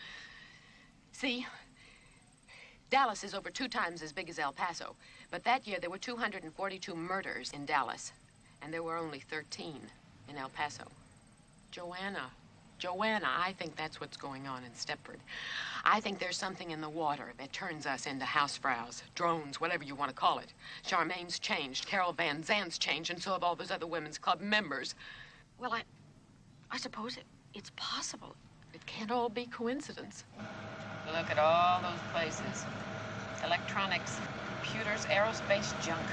See, Dallas is over 2 times as big as El Paso. But that year, there were 242 murders in Dallas, and there were only 13 in El Paso. Joanna, I think that's what's going on in Stepford. I think there's something in the water that turns us into housefrows, drones, whatever you want to call it. Charmaine's changed, Carol Van Zant's changed, and so have all those other women's club members. Well, I suppose it's possible. It can't all be coincidence. Look at all those places. Electronics, computers, aerospace junk,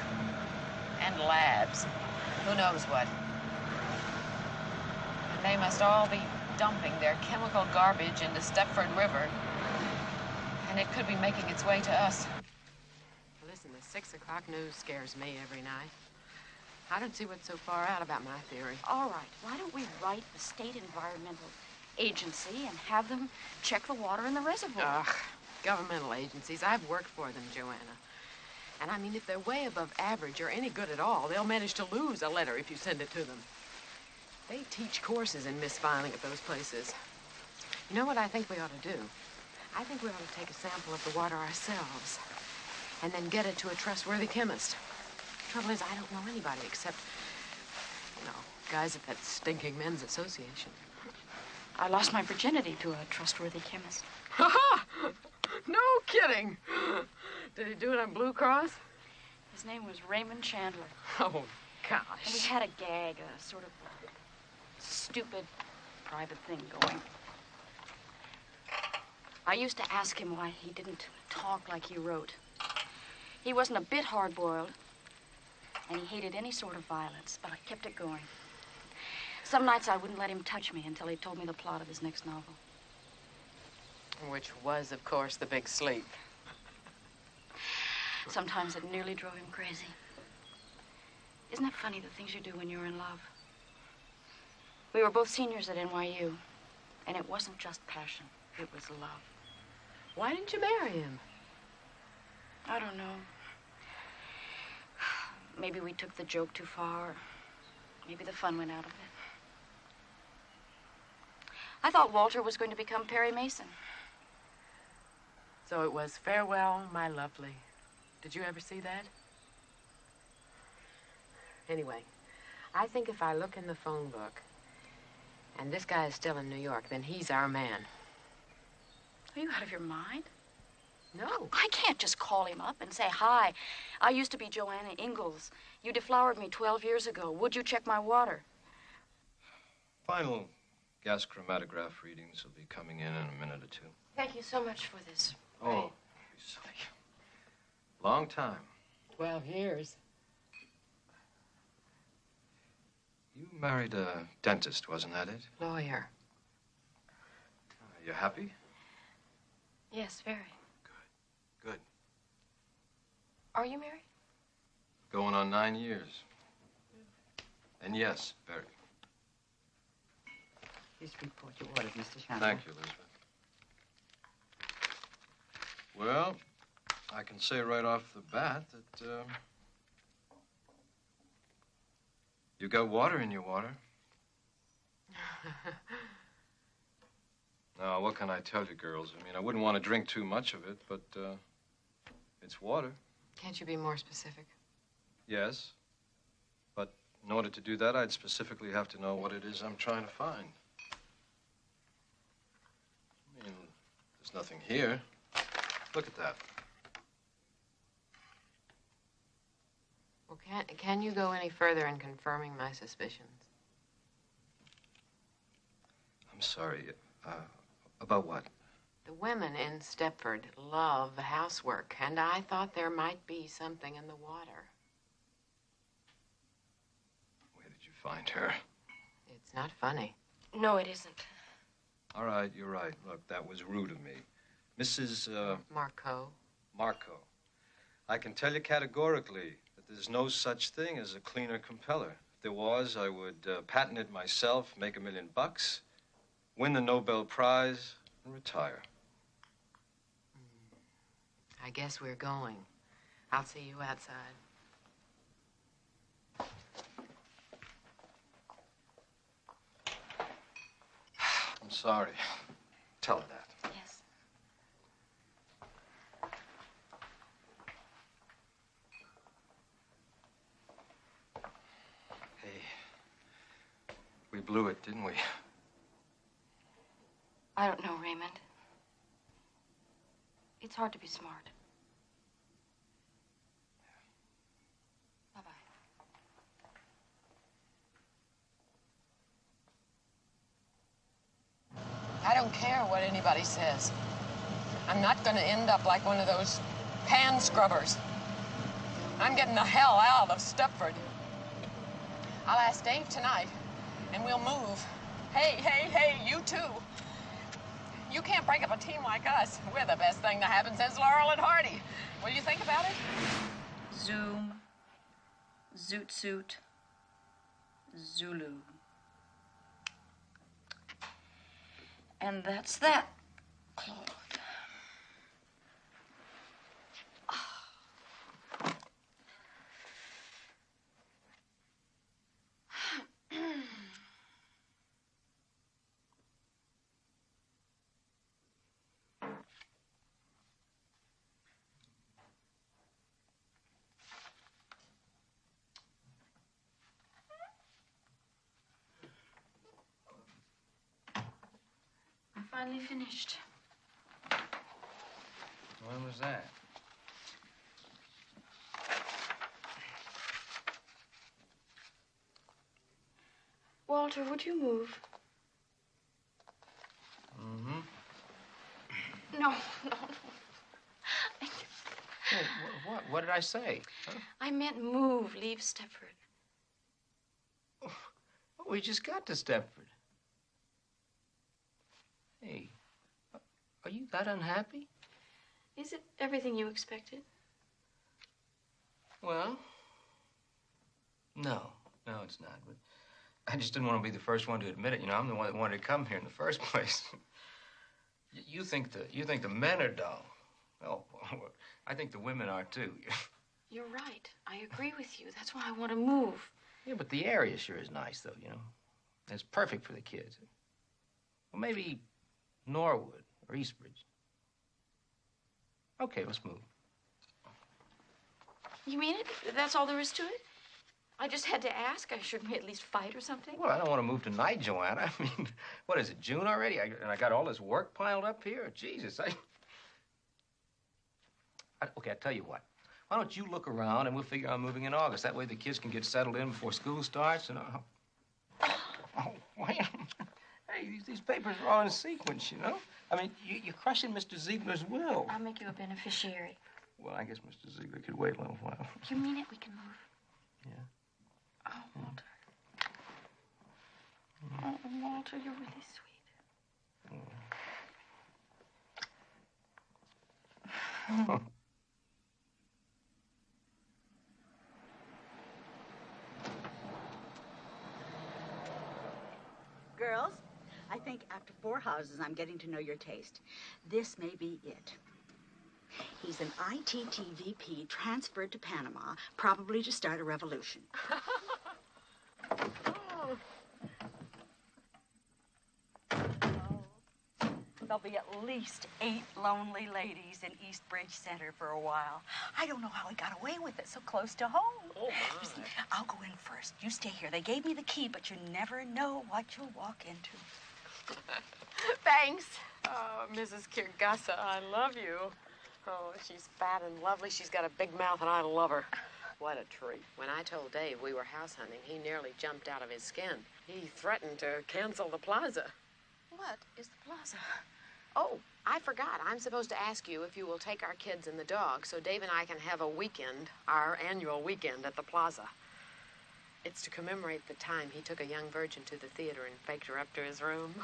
and labs. Who knows what? And they must all be dumping their chemical garbage into Stepford River. And it could be making its way to us. Listen, the 6 o'clock news scares me every night. I don't see what's so far out about my theory. All right, why don't we write the State Environmental Agency and have them check the water in the reservoir? Ugh, governmental agencies. I've worked for them, Joanna. And I mean, if they're way above average or any good at all, they'll manage to lose a letter if you send it to them. They teach courses in misfiling at those places. You know what I think we ought to do? I think we ought to take a sample of the water ourselves and then get it to a trustworthy chemist. Trouble is, I don't know anybody except, guys at that stinking men's association. I lost my virginity to a trustworthy chemist. Ha-ha! No kidding. Did he do it on Blue Cross? His name was Raymond Chandler. Oh, gosh. And we had a gag, a sort of stupid private thing going. I used to ask him why he didn't talk like he wrote. He wasn't a bit hard-boiled, and he hated any sort of violence, but I kept it going. Some nights I wouldn't let him touch me until he told me the plot of his next novel. Which was, of course, The Big Sleep. Sometimes it nearly drove him crazy. Isn't it funny the things you do when you're in love? We were both seniors at NYU, and it wasn't just passion, it was love. Why didn't you marry him? I don't know. Maybe we took the joke too far. Maybe the fun went out of it. I thought Walter was going to become Perry Mason. So it was Farewell, My Lovely. Did you ever see that? Anyway, I think if I look in the phone book and this guy is still in New York, then he's our man. Are you out of your mind? No. I can't just call him up and say, hi, I used to be Joanna Ingalls. You deflowered me 12 years ago. Would you check my water? Final gas chromatograph readings will be coming in a minute or two. Thank you so much for this. Oh, you silly. Long time. 12 years. You married a dentist, wasn't that it? Lawyer. You happy? Yes, very. Good. Are you married? Going on 9 years. And yes, very. Please report your orders, Mr. Chandler. Thank you, Elizabeth. Well, I can say right off the bat that, you got water in your water. Now, what can I tell you, girls? I mean, I wouldn't want to drink too much of it, but, it's water. Can't you be more specific? Yes. But in order to do that, I'd specifically have to know what it is I'm trying to find. I mean, there's nothing here. Look at that. Well, can you go any further in confirming my suspicions? I'm sorry. About what? The women in Stepford love housework, and I thought there might be something in the water. Where did you find her? It's not funny. No, it isn't. All right, you're right. Look, that was rude of me. Mrs. Marco. Marco. I can tell you categorically that there's no such thing as a cleaner compeller. If there was, I would patent it myself, make $1 million, win the Nobel Prize, and retire. I guess we're going. I'll see you outside. I'm sorry. Tell her that. Yes. Hey, we blew it, didn't we? I don't know, Raymond. It's hard to be smart. Bye-bye. I don't care what anybody says. I'm not going to end up like one of those pan scrubbers. I'm getting the hell out of Stepford. I'll ask Dave tonight, and we'll move. Hey, you too. You can't break up a team like us. We're the best thing to happen since Laurel and Hardy. Will you think about it? Zoom, Zoot Suit, Zulu. And that's that, Claude. finally finished. When was that? Walter, would you move? Mm-hmm. No, no, no. What did I say? Huh? I meant move, leave Stepford. Oh, we just got to Stepford. Hey, are you that unhappy? Is it everything you expected? Well, no, it's not. But I just didn't want to be the first one to admit it. You know, I'm the one that wanted to come here in the first place. You think the men are dull. Oh, I think the women are too. You're right. I agree with you. That's why I want to move. Yeah, but the area sure is nice, though. You know, it's perfect for the kids. Well, maybe Norwood or Eastbridge. Okay, let's move. You mean it? That's all there is to it? I just had to ask. Shouldn't we at least fight or something? Well, I don't want to move tonight, Joanna. I mean, what is it, June already? And I got all this work piled up here? Jesus, okay, I'll tell you what. Why don't you look around and we'll figure out moving in August. That way the kids can get settled in before school starts and... Oh, wait. Hey, these papers are all in sequence, you know? I mean, you're crushing Mr. Ziegler's will. I'll make you a beneficiary. Well, I guess Mr. Ziegler could wait a little while. You mean it? We can move. Yeah. Oh, Walter. Oh, Walter, you're really sweet. Girls, I think after 4 houses, I'm getting to know your taste. This may be it. He's an ITTVP transferred to Panama, probably to start a revolution. There'll be at least 8 lonely ladies in Eastbridge Center for a while. I don't know how he got away with it so close to home. Oh, my. You see, I'll go in first. You stay here. They gave me the key, but you never know what you'll walk into. Thanks. Oh, Mrs. Kirgasa, I love you. Oh, she's fat and lovely. She's got a big mouth, and I love her. What a treat. When I told Dave we were house hunting, he nearly jumped out of his skin. He threatened to cancel the plaza. What is the plaza? Oh, I forgot. I'm supposed to ask you if you will take our kids and the dog so Dave and I can have a weekend, our annual weekend at the plaza. It's to commemorate the time he took a young virgin to the theater and faked her up to his room.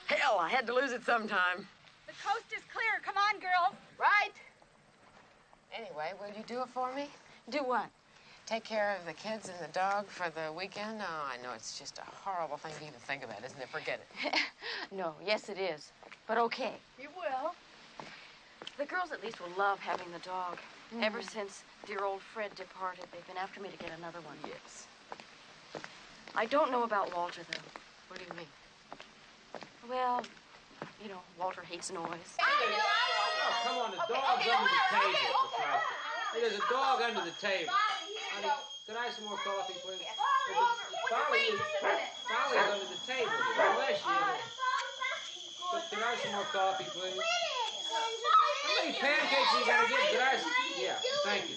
Hell, I had to lose it sometime. The coast is clear. Come on, girls. Right. Anyway, will you do it for me? Do what? Take care of the kids and the dog for the weekend? Oh, I know it's just a horrible thing to even think about, isn't it? Forget it. No, yes it is. But okay. You will. The girls at least will love having the dog. Ever since dear old Fred departed, they've been after me to get another one. Yes. I don't know about Walter, though. What do you mean? Well, you know, Walter hates noise. Oh, come on, the dog's under the table, for Christ's sake. Hey, there's a dog under the table. Honey, could I have some more coffee, please? Folly's under the table. Bless you. Could I have some more coffee, please? How many pancakes are you gonna get? Could I have... Yeah, thank you.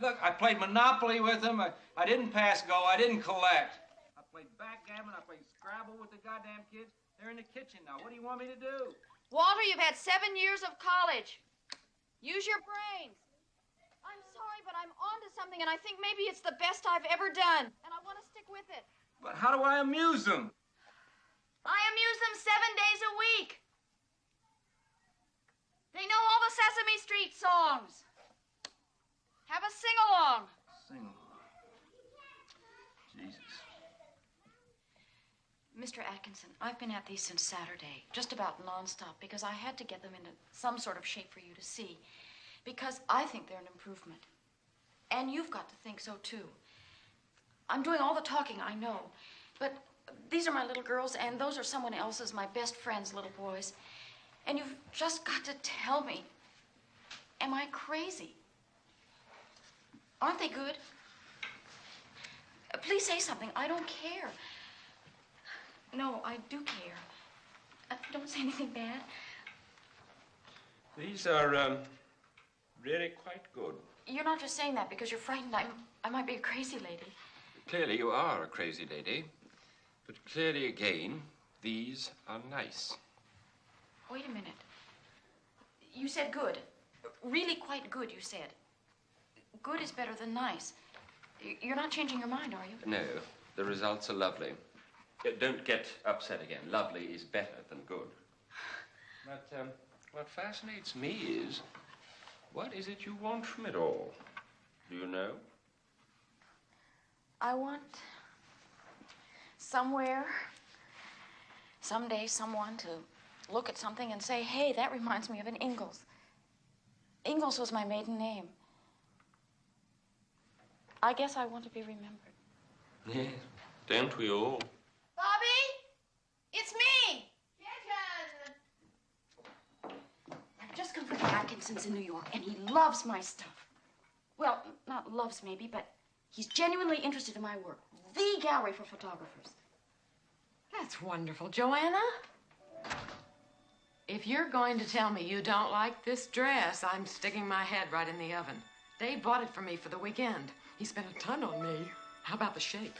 I played Monopoly with them. I didn't pass go. I didn't collect. I played backgammon. I played Scrabble with the goddamn kids. They're in the kitchen now. What do you want me to do? Walter, you've had 7 years of college. Use your brains. I'm sorry, but I'm on to something something, and I think maybe it's the best I've ever done. And I want to stick with it. But how do I amuse them? I amuse them 7 days a week. They know all the Sesame Street songs. Have a sing-along. Sing. Jesus. Mr. Atkinson, I've been at these since Saturday, just about nonstop, because I had to get them into some sort of shape for you to see. Because I think they're an improvement. And you've got to think so, too. I'm doing all the talking, I know. But these are my little girls, and those are someone else's, my best friend's little boys. And you've just got to tell me, am I crazy? Aren't they good? Please say something. I don't care. No, I do care. Don't say anything bad. These are, really quite good. You're not just saying that because you're frightened I might be a crazy lady. Clearly you are a crazy lady. But clearly again, these are nice. Wait a minute. You said good. Really quite good, you said. Good is better than nice. You're not changing your mind, are you? No, the results are lovely. Don't get upset again. Lovely is better than good. But what fascinates me is, what is it you want from it all? Do you know? I want somewhere, someday, someone to look at something and say, hey, that reminds me of an Ingalls. Ingalls was my maiden name. I guess I want to be remembered. Yes, don't we all? Bobby, it's me. I've just come from the Atkinsons in New York, and he loves my stuff. Well, not loves maybe, but he's genuinely interested in my work. The gallery for photographers. That's wonderful, Joanna. If you're going to tell me you don't like this dress, I'm sticking my head right in the oven. Dave bought it for me for the weekend. He spent a ton on me. How about the shape?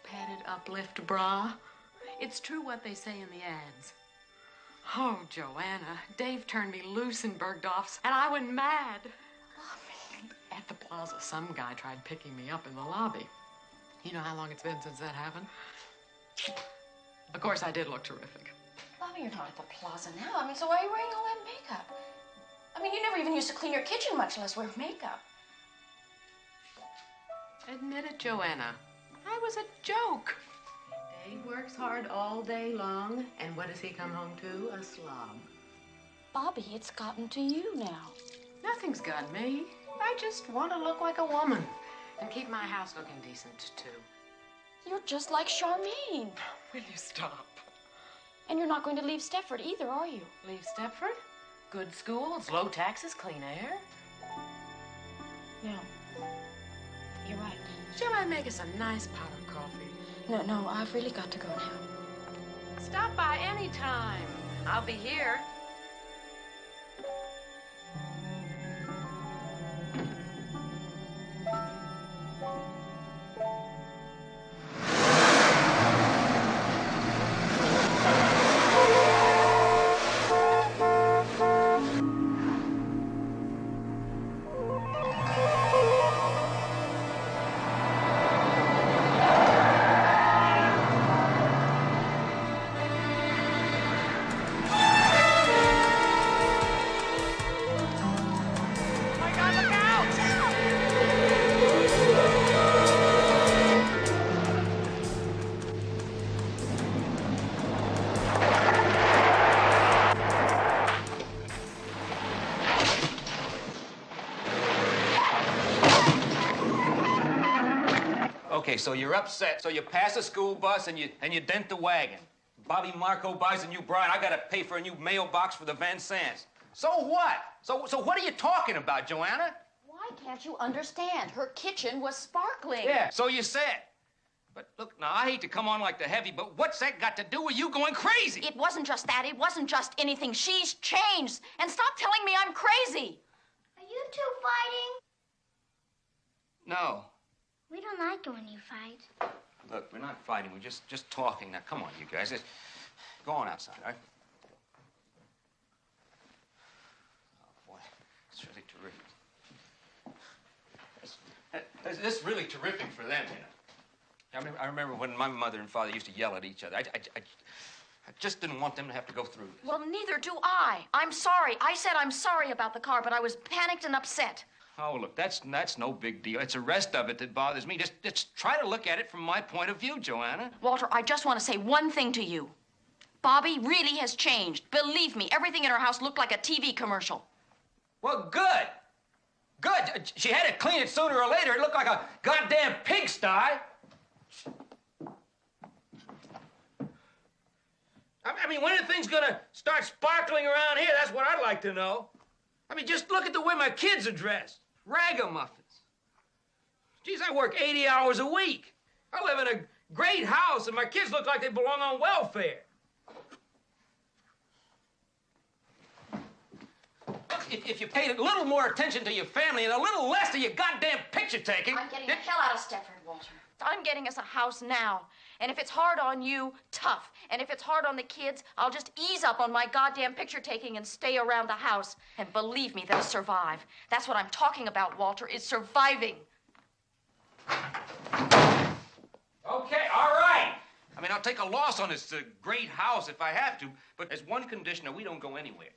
Padded uplift bra. It's true what they say in the ads. Oh, Joanna, Dave turned me loose in Bergdorf's, and I went mad. At the plaza, some guy tried picking me up in the lobby. You know how long it's been since that happened? Of course, I did look terrific. Bobby, you're not at the plaza now. I mean, so why are you wearing all that makeup? I mean, you never even used to clean your kitchen, much less wear makeup. Admit it, Joanna. I was a joke. Dave works hard all day long, and what does he come home to? A slob. Bobby, it's gotten to you now. Nothing's got me. I just want to look like a woman and keep my house looking decent, too. You're just like Charmaine. Will you stop? And you're not going to leave Stepford either, are you? Leave Stepford? Good schools, low taxes, clean air. No. You're right. Shall I make us a nice pot of coffee? No, I've really got to go now. Stop by any time. I'll be here. Okay, so you're upset, so you pass a school bus and you dent the wagon. Bobby Marco buys a new bra, and I gotta pay for a new mailbox for the Van Sands. So what? So what are you talking about, Joanna? Why can't you understand? Her kitchen was sparkling. Yeah, so you said. But look, now, I hate to come on like the heavy, but what's that got to do with you going crazy? It wasn't just that. It wasn't just anything. She's changed. And stop telling me I'm crazy. Are you two fighting? No. We don't like it when you fight. Look, we're not fighting. We're just talking. Now, come on, you guys. Go on outside, all right? Oh, boy. It's really terrific. This is really terrific for them, you know. I remember when my mother and father used to yell at each other. I just didn't want them to have to go through this. Well, neither do I. I'm sorry. I said I'm sorry about the car, but I was panicked and upset. Oh, look, that's no big deal. It's the rest of it that bothers me. Just try to look at it from my point of view, Joanna. Walter, I just want to say one thing to you. Bobby really has changed. Believe me, everything in her house looked like a TV commercial. Well, good. Good. She had to clean it sooner or later. It looked like a goddamn pigsty. I mean, when are things gonna start sparkling around here? That's what I'd like to know. I mean, just look at the way my kids are dressed. Ragamuffins. Geez, I work 80 hours a week. I live in a great house, and my kids look like they belong on welfare. If you paid a little more attention to your family and a little less to your goddamn picture taking... I'm getting the hell out of Stepford, Walter. I'm getting us a house now. And if it's hard on you, tough. And if it's hard on the kids, I'll just ease up on my goddamn picture taking and stay around the house. And believe me, they'll survive. That's what I'm talking about, Walter, is surviving. Okay, all right. I mean, I'll take a loss on this great house if I have to, but there's one condition, we don't go anywhere.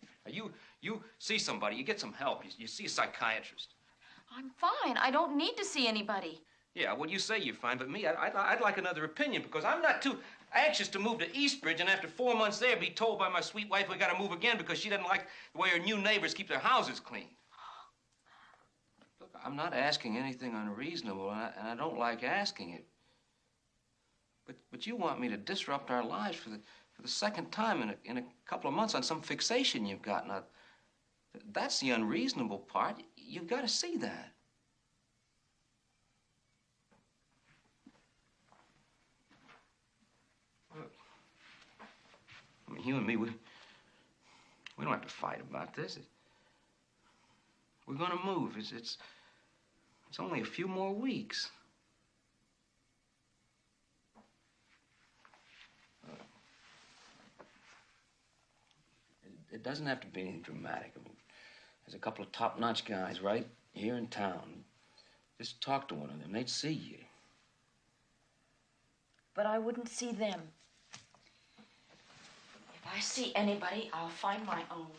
You see somebody, you get some help, you see a psychiatrist. I'm fine. I don't need to see anybody. Yeah, well, you say you're fine, but me, I'd like another opinion, because I'm not too anxious to move to Eastbridge and after 4 months there be told by my sweet wife we gotta move again because she doesn't like the way her new neighbors keep their houses clean. Look, I'm not asking anything unreasonable, and I don't like asking it. But you want me to disrupt our lives for the second time in a couple of months on some fixation you've got. Now, that's the unreasonable part. You've got to see that. Look, I mean, you and me, we don't have to fight about this. We're going to move. It's only a few more weeks. It doesn't have to be anything dramatic. I mean, there's a couple of top-notch guys right here in town. Just talk to one of them. They'd see you. But I wouldn't see them. If I see anybody, I'll find my own.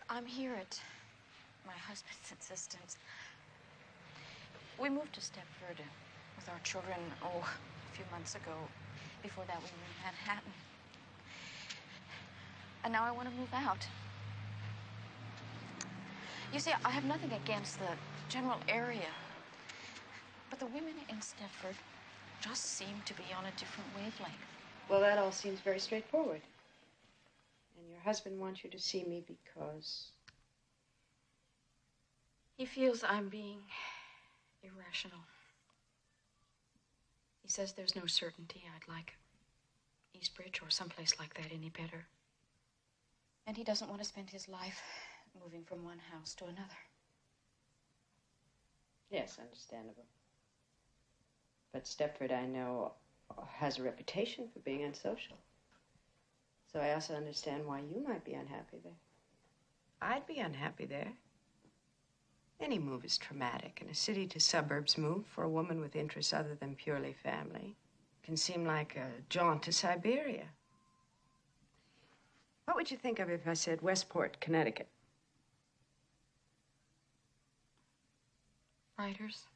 I'm here at my husband's insistence. We moved to Stepford with our children, a few months ago. Before that, we were in Manhattan. And now I want to move out. You see, I have nothing against the general area. But the women in Stepford just seem to be on a different wavelength. Well, that all seems very straightforward. And your husband wants you to see me because... He feels I'm being irrational. He says there's no certainty I'd like Eastbridge or someplace like that any better. And he doesn't want to spend his life moving from one house to another. Yes, understandable. But Stepford, I know, has a reputation for being unsocial. So I also understand why you might be unhappy there. I'd be unhappy there. Any move is traumatic, and a city to suburbs move for a woman with interests other than purely family can seem like a jaunt to Siberia. What would you think of if I said Westport, Connecticut? Writers,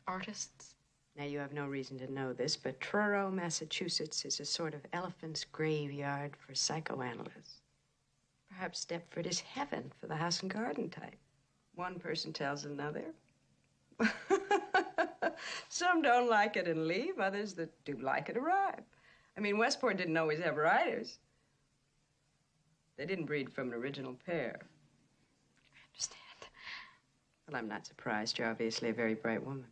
artists. Now, you have no reason to know this, but Truro, Massachusetts is a sort of elephant's graveyard for psychoanalysts. Perhaps Stepford is heaven for the house and garden type. One person tells another. Some don't like it and leave. Others that do like it arrive. I mean, Westport didn't always have writers. They didn't breed from an original pair. I understand. Well, I'm not surprised. You're obviously a very bright woman.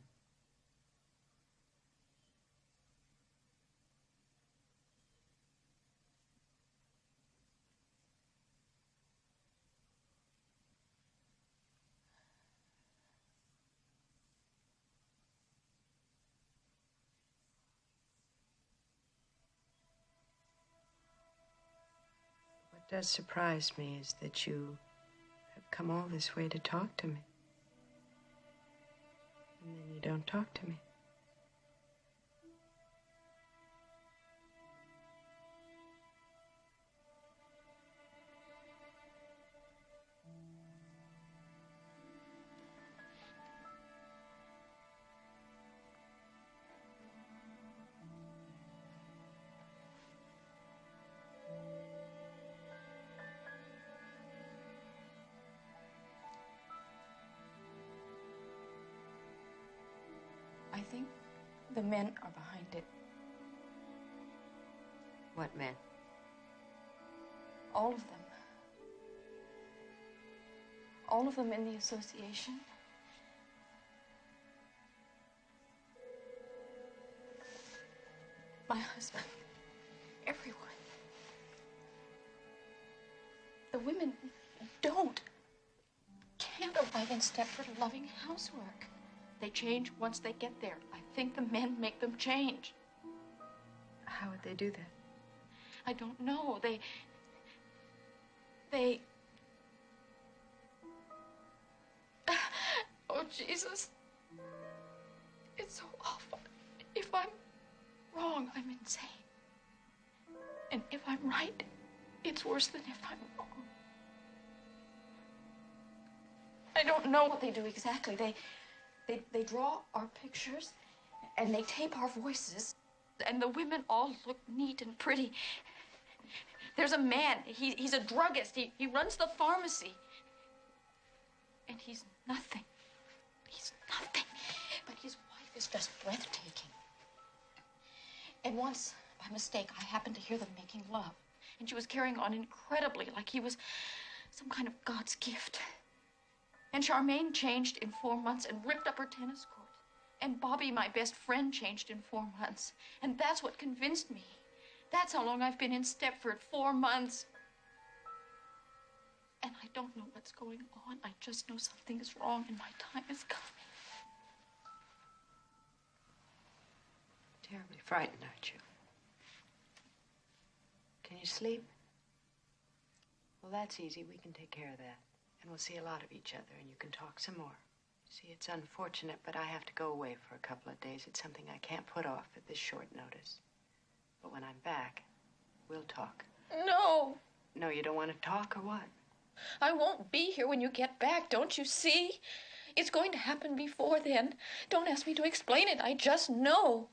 What does surprise me is that you have come all this way to talk to me. And then you don't talk to me. I think the men are behind it. What men? All of them. All of them in the association. My husband. Everyone. The women can't arrive in Stepford loving housework. They change once they get there. I think the men make them change. How would they do that? I don't know. They... Oh, Jesus. It's so awful. If I'm wrong, I'm insane. And if I'm right, it's worse than if I'm wrong. I don't know what they do exactly. They draw our pictures, and they tape our voices, and the women all look neat and pretty. There's a man, he's a druggist, he runs the pharmacy. And he's nothing. He's nothing. But his wife is just breathtaking. And once, by mistake, I happened to hear them making love. And she was carrying on incredibly, like he was some kind of God's gift. And Charmaine changed in 4 months and ripped up her tennis court. And Bobby, my best friend, changed in 4 months. And that's what convinced me. That's how long I've been in Stepford, 4 months. And I don't know what's going on. I just know something is wrong and my time is coming. Terribly frightened, aren't you? Can you sleep? Well, that's easy. We can take care of that. And we'll see a lot of each other, and you can talk some more. See, it's unfortunate, but I have to go away for a couple of days. It's something I can't put off at this short notice. But when I'm back, we'll talk. No. No, you don't want to talk, or what? I won't be here when you get back, don't you see? It's going to happen before then. Don't ask me to explain it. I just know.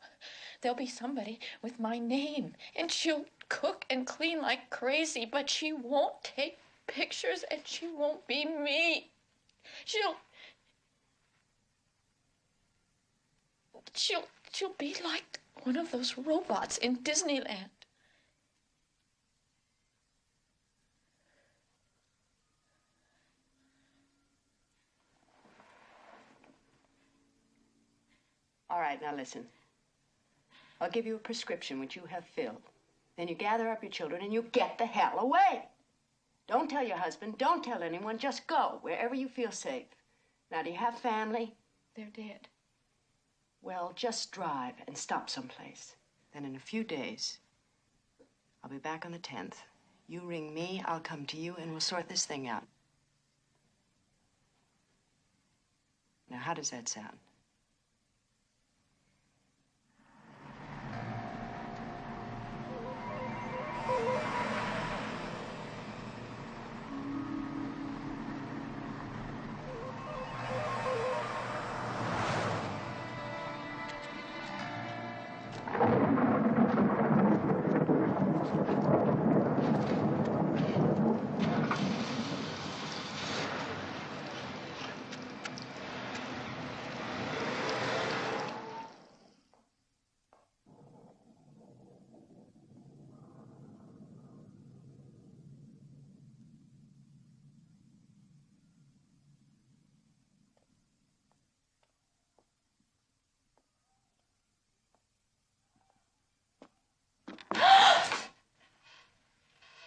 There'll be somebody with my name, and she'll cook and clean like crazy, but she won't take pictures, and she won't be me. She'll be like one of those robots in Disneyland. All right, now listen. I'll give you a prescription which you have filled. Then you gather up your children and you get the hell away. Don't tell your husband, don't tell anyone, just go wherever you feel safe. Now, do you have family? They're dead. Well, just drive and stop someplace. Then in a few days, I'll be back on the 10th. You ring me, I'll come to you, and we'll sort this thing out. Now, how does that sound?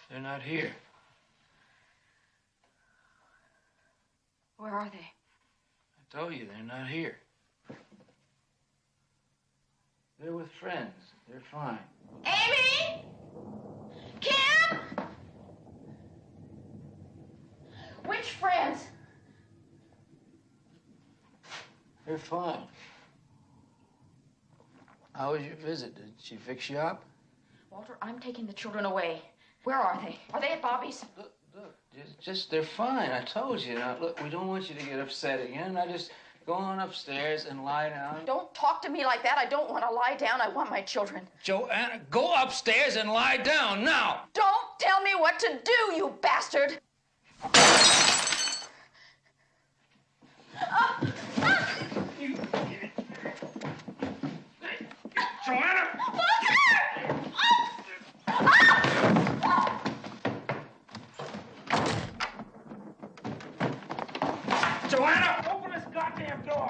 They're not here. Where are they? I told you, they're not here. They're with friends. They're fine. Amy? Kim? Which friends? They're fine. How was your visit? Did she fix you up? Walter, I'm taking the children away. Where are they? Are they at Bobby's? Look, they're fine. I told you. Now, look, we don't want you to get upset again. Now, just go on upstairs and lie down. Don't talk to me like that. I don't want to lie down. I want my children. Joanna, go upstairs and lie down now. Don't tell me what to do, you bastard. Joanna! Joanna, open this goddamn door!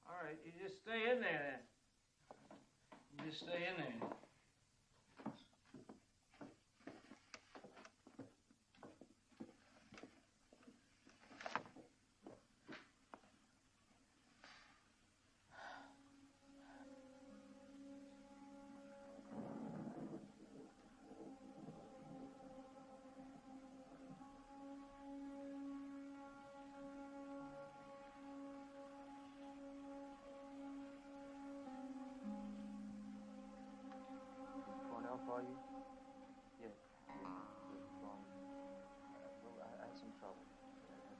All right, you just stay in there then. You just stay in there. For you? Yeah. Well, I had some trouble.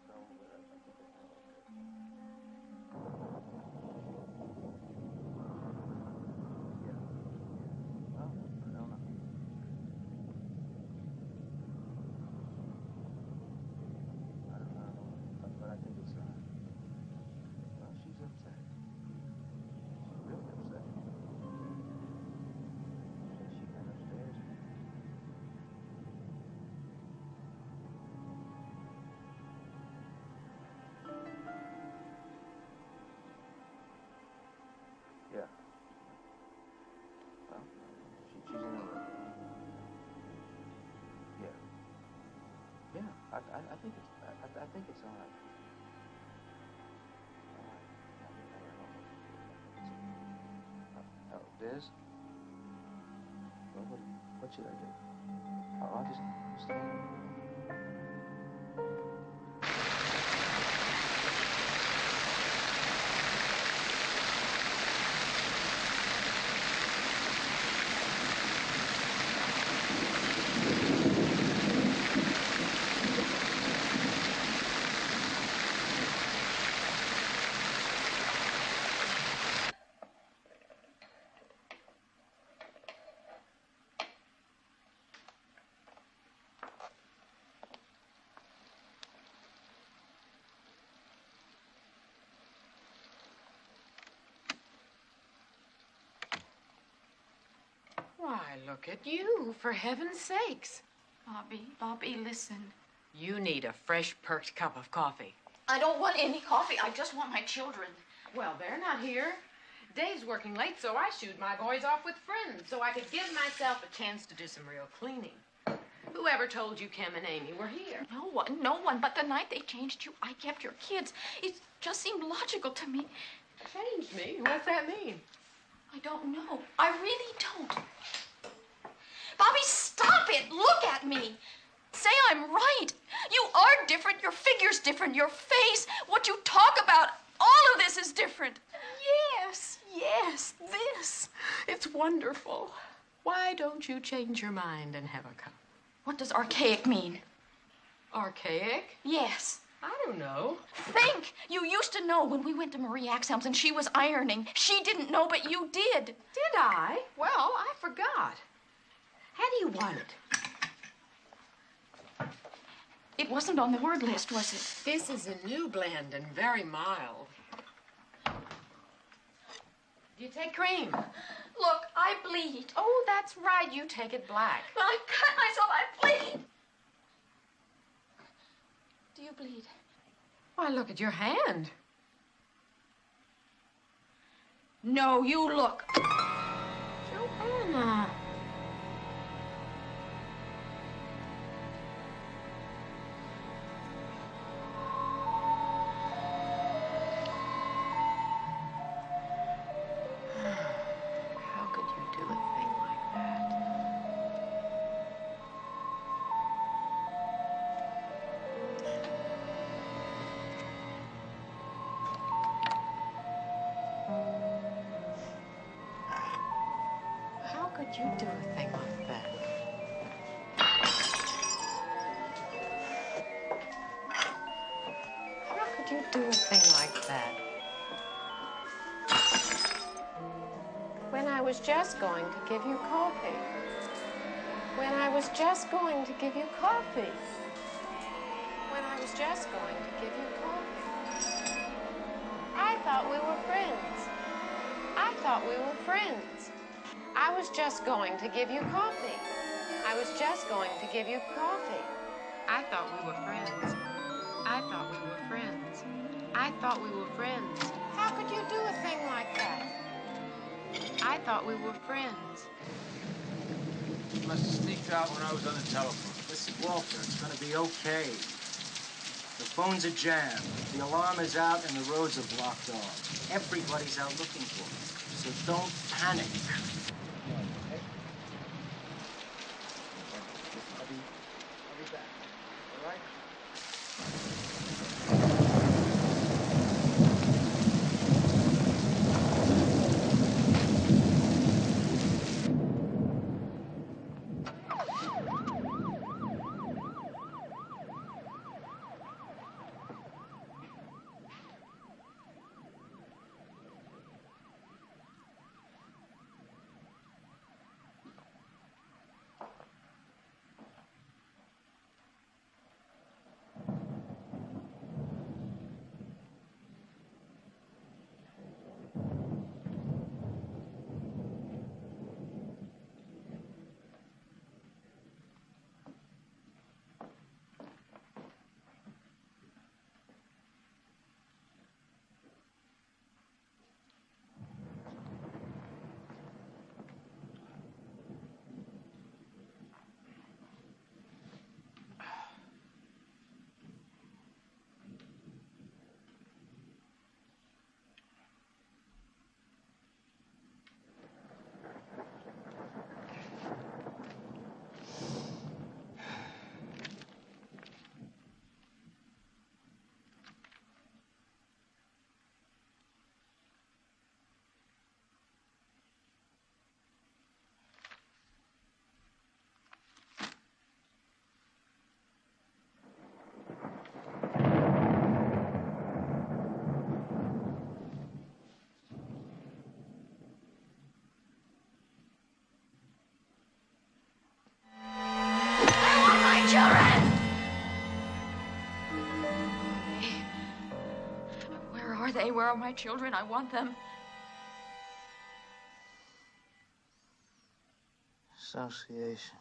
But I think it's Yeah. Well, I don't know. I don't know. But I think it's well, she's upset. She's really upset. She went upstairs. Yeah. Well, she's in her room. Yeah. Yeah. I think it's I think it's all right. All right. Liz? Well, what should I do? I'll just stay. Why, look at you, for heaven's sakes. Bobby, listen. You need a fresh, perked cup of coffee. I don't want any coffee. I just want my children. Well, they're not here. Dave's working late, so I shooed my boys off with friends so I could give myself a chance to do some real cleaning. Whoever told you Kim and Amy were here? No one. But the night they changed you, I kept your kids. It just seemed logical to me. Changed me? What's that mean? I don't know. I really don't. Bobby, stop it. Look at me. Say I'm right. You are different. Your figure's different. Your face, what you talk about, all of this is different. Yes, this. It's wonderful. Why don't you change your mind and have a cup? What does archaic mean? Archaic? Yes. I don't know. Think! You used to know when we went to Marie Axelm's and she was ironing. She didn't know, but you did. Did I? Well, I forgot. How do you want it? It wasn't on the word list, was it? This is a new blend and very mild. Do you take cream? Look, I bleed. Oh, that's right. You take it black. I cut myself. I bleed. Do you bleed? Why, look at your hand. No, you look. Joanna. could you do a thing like that? How could you do a thing like that? When I was just going to give you coffee. When I was just going to give you coffee. When I was just going to give you coffee. I thought we were friends. I thought we were friends. I was just going to give you coffee. I was just going to give you coffee. I thought we were friends. I thought we were friends. I thought we were friends. How could you do a thing like that? I thought we were friends. You must have sneaked out when I was on the telephone. Listen, Walter, it's gonna be okay. The phones are jammed, the alarm is out, and the roads are blocked off. Everybody's out looking for me, so don't panic. I'll be back, all right? Where are they? Where are my children? I want them. Association.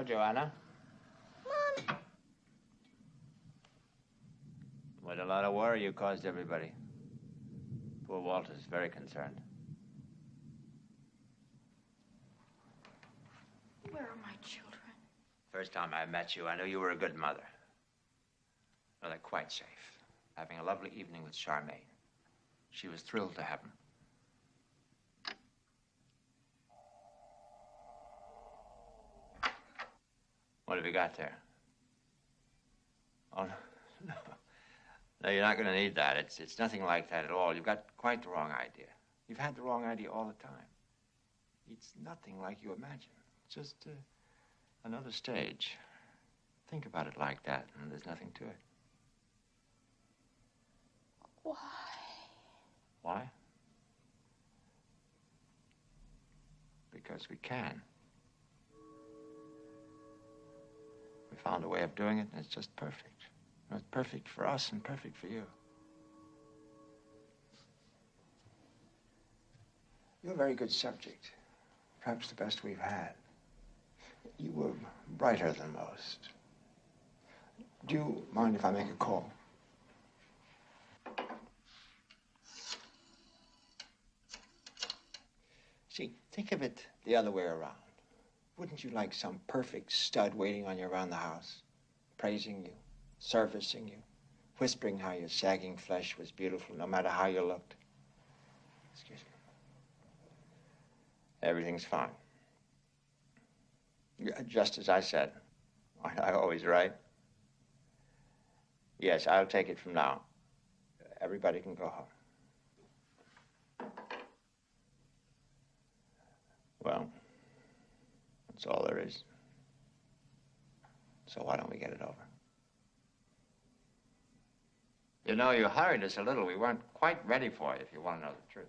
Joanna. Mom. What a lot of worry you caused everybody. Poor Walter's very concerned. Where are my children? First time I met you, I knew you were a good mother. Well, they're quite safe. Having a lovely evening with Charmaine. She was thrilled to have him. What have you got there? Oh, no. No, you're not going to need that. It's nothing like that at all. You've got quite the wrong idea. You've had the wrong idea all the time. It's nothing like you imagine. It's just another stage. Think about it like that, and there's nothing to it. Why? Why? Because we can. We found a way of doing it, and it's just perfect. It's perfect for us and perfect for you. You're a very good subject. Perhaps the best we've had. You were brighter than most. Do you mind if I make a call? See, think of it the other way around. Wouldn't you like some perfect stud waiting on you around the house, praising you, servicing you, whispering how your sagging flesh was beautiful no matter how you looked? Excuse me. Everything's fine. Just as I said. Aren't I always right? Yes, I'll take it from now. Everybody can go home. Well, that's all there is. So why don't we get it over? You know, you hurried us a little. We weren't quite ready for you, if you want to know the truth.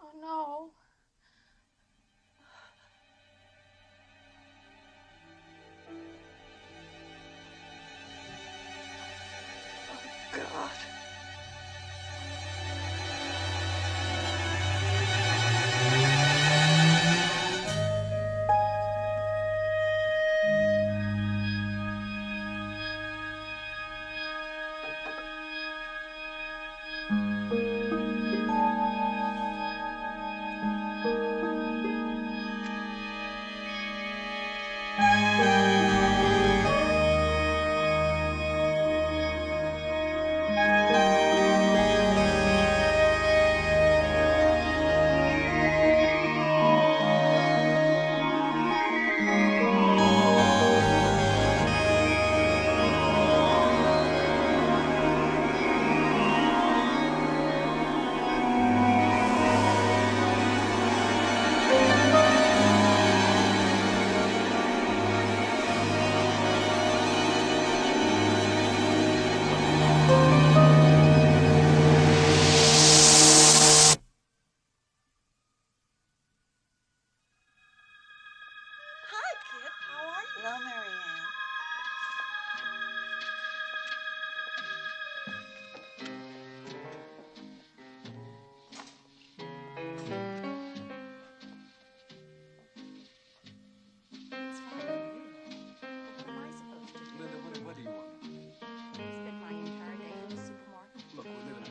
Oh, no. Oh, God. Mom.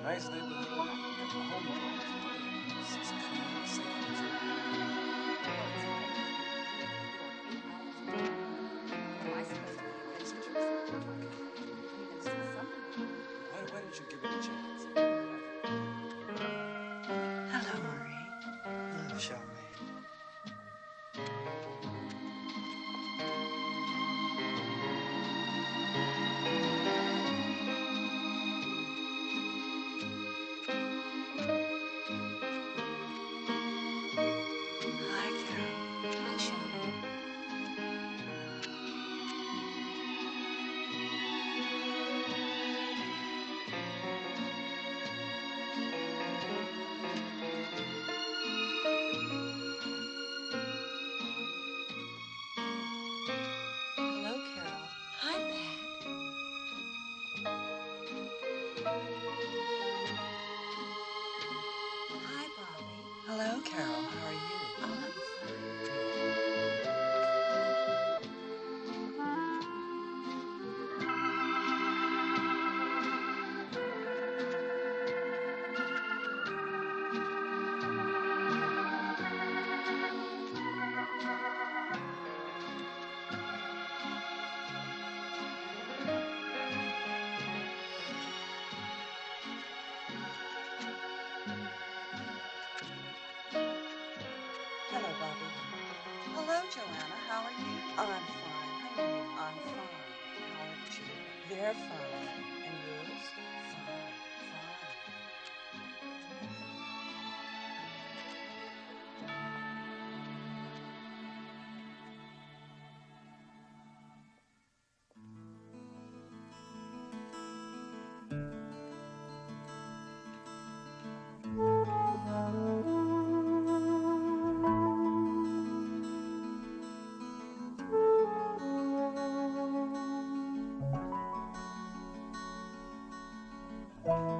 Nice neighborhood. Got the home alone. It's clean, safe, and why didn't you give it a chance? Hello, Marie. Hello, Charmaine. Hi, Carol. Hi, Charmaine. Hello, Carol. Hi, Pat. Hi, Bobby. Hello, Carol. How are you? I'm Hello, Bobby. Hello, Joanna. How are you? I'm fine. How are you? I'm fine. How are you? They're fine. And yours? Fine. fine.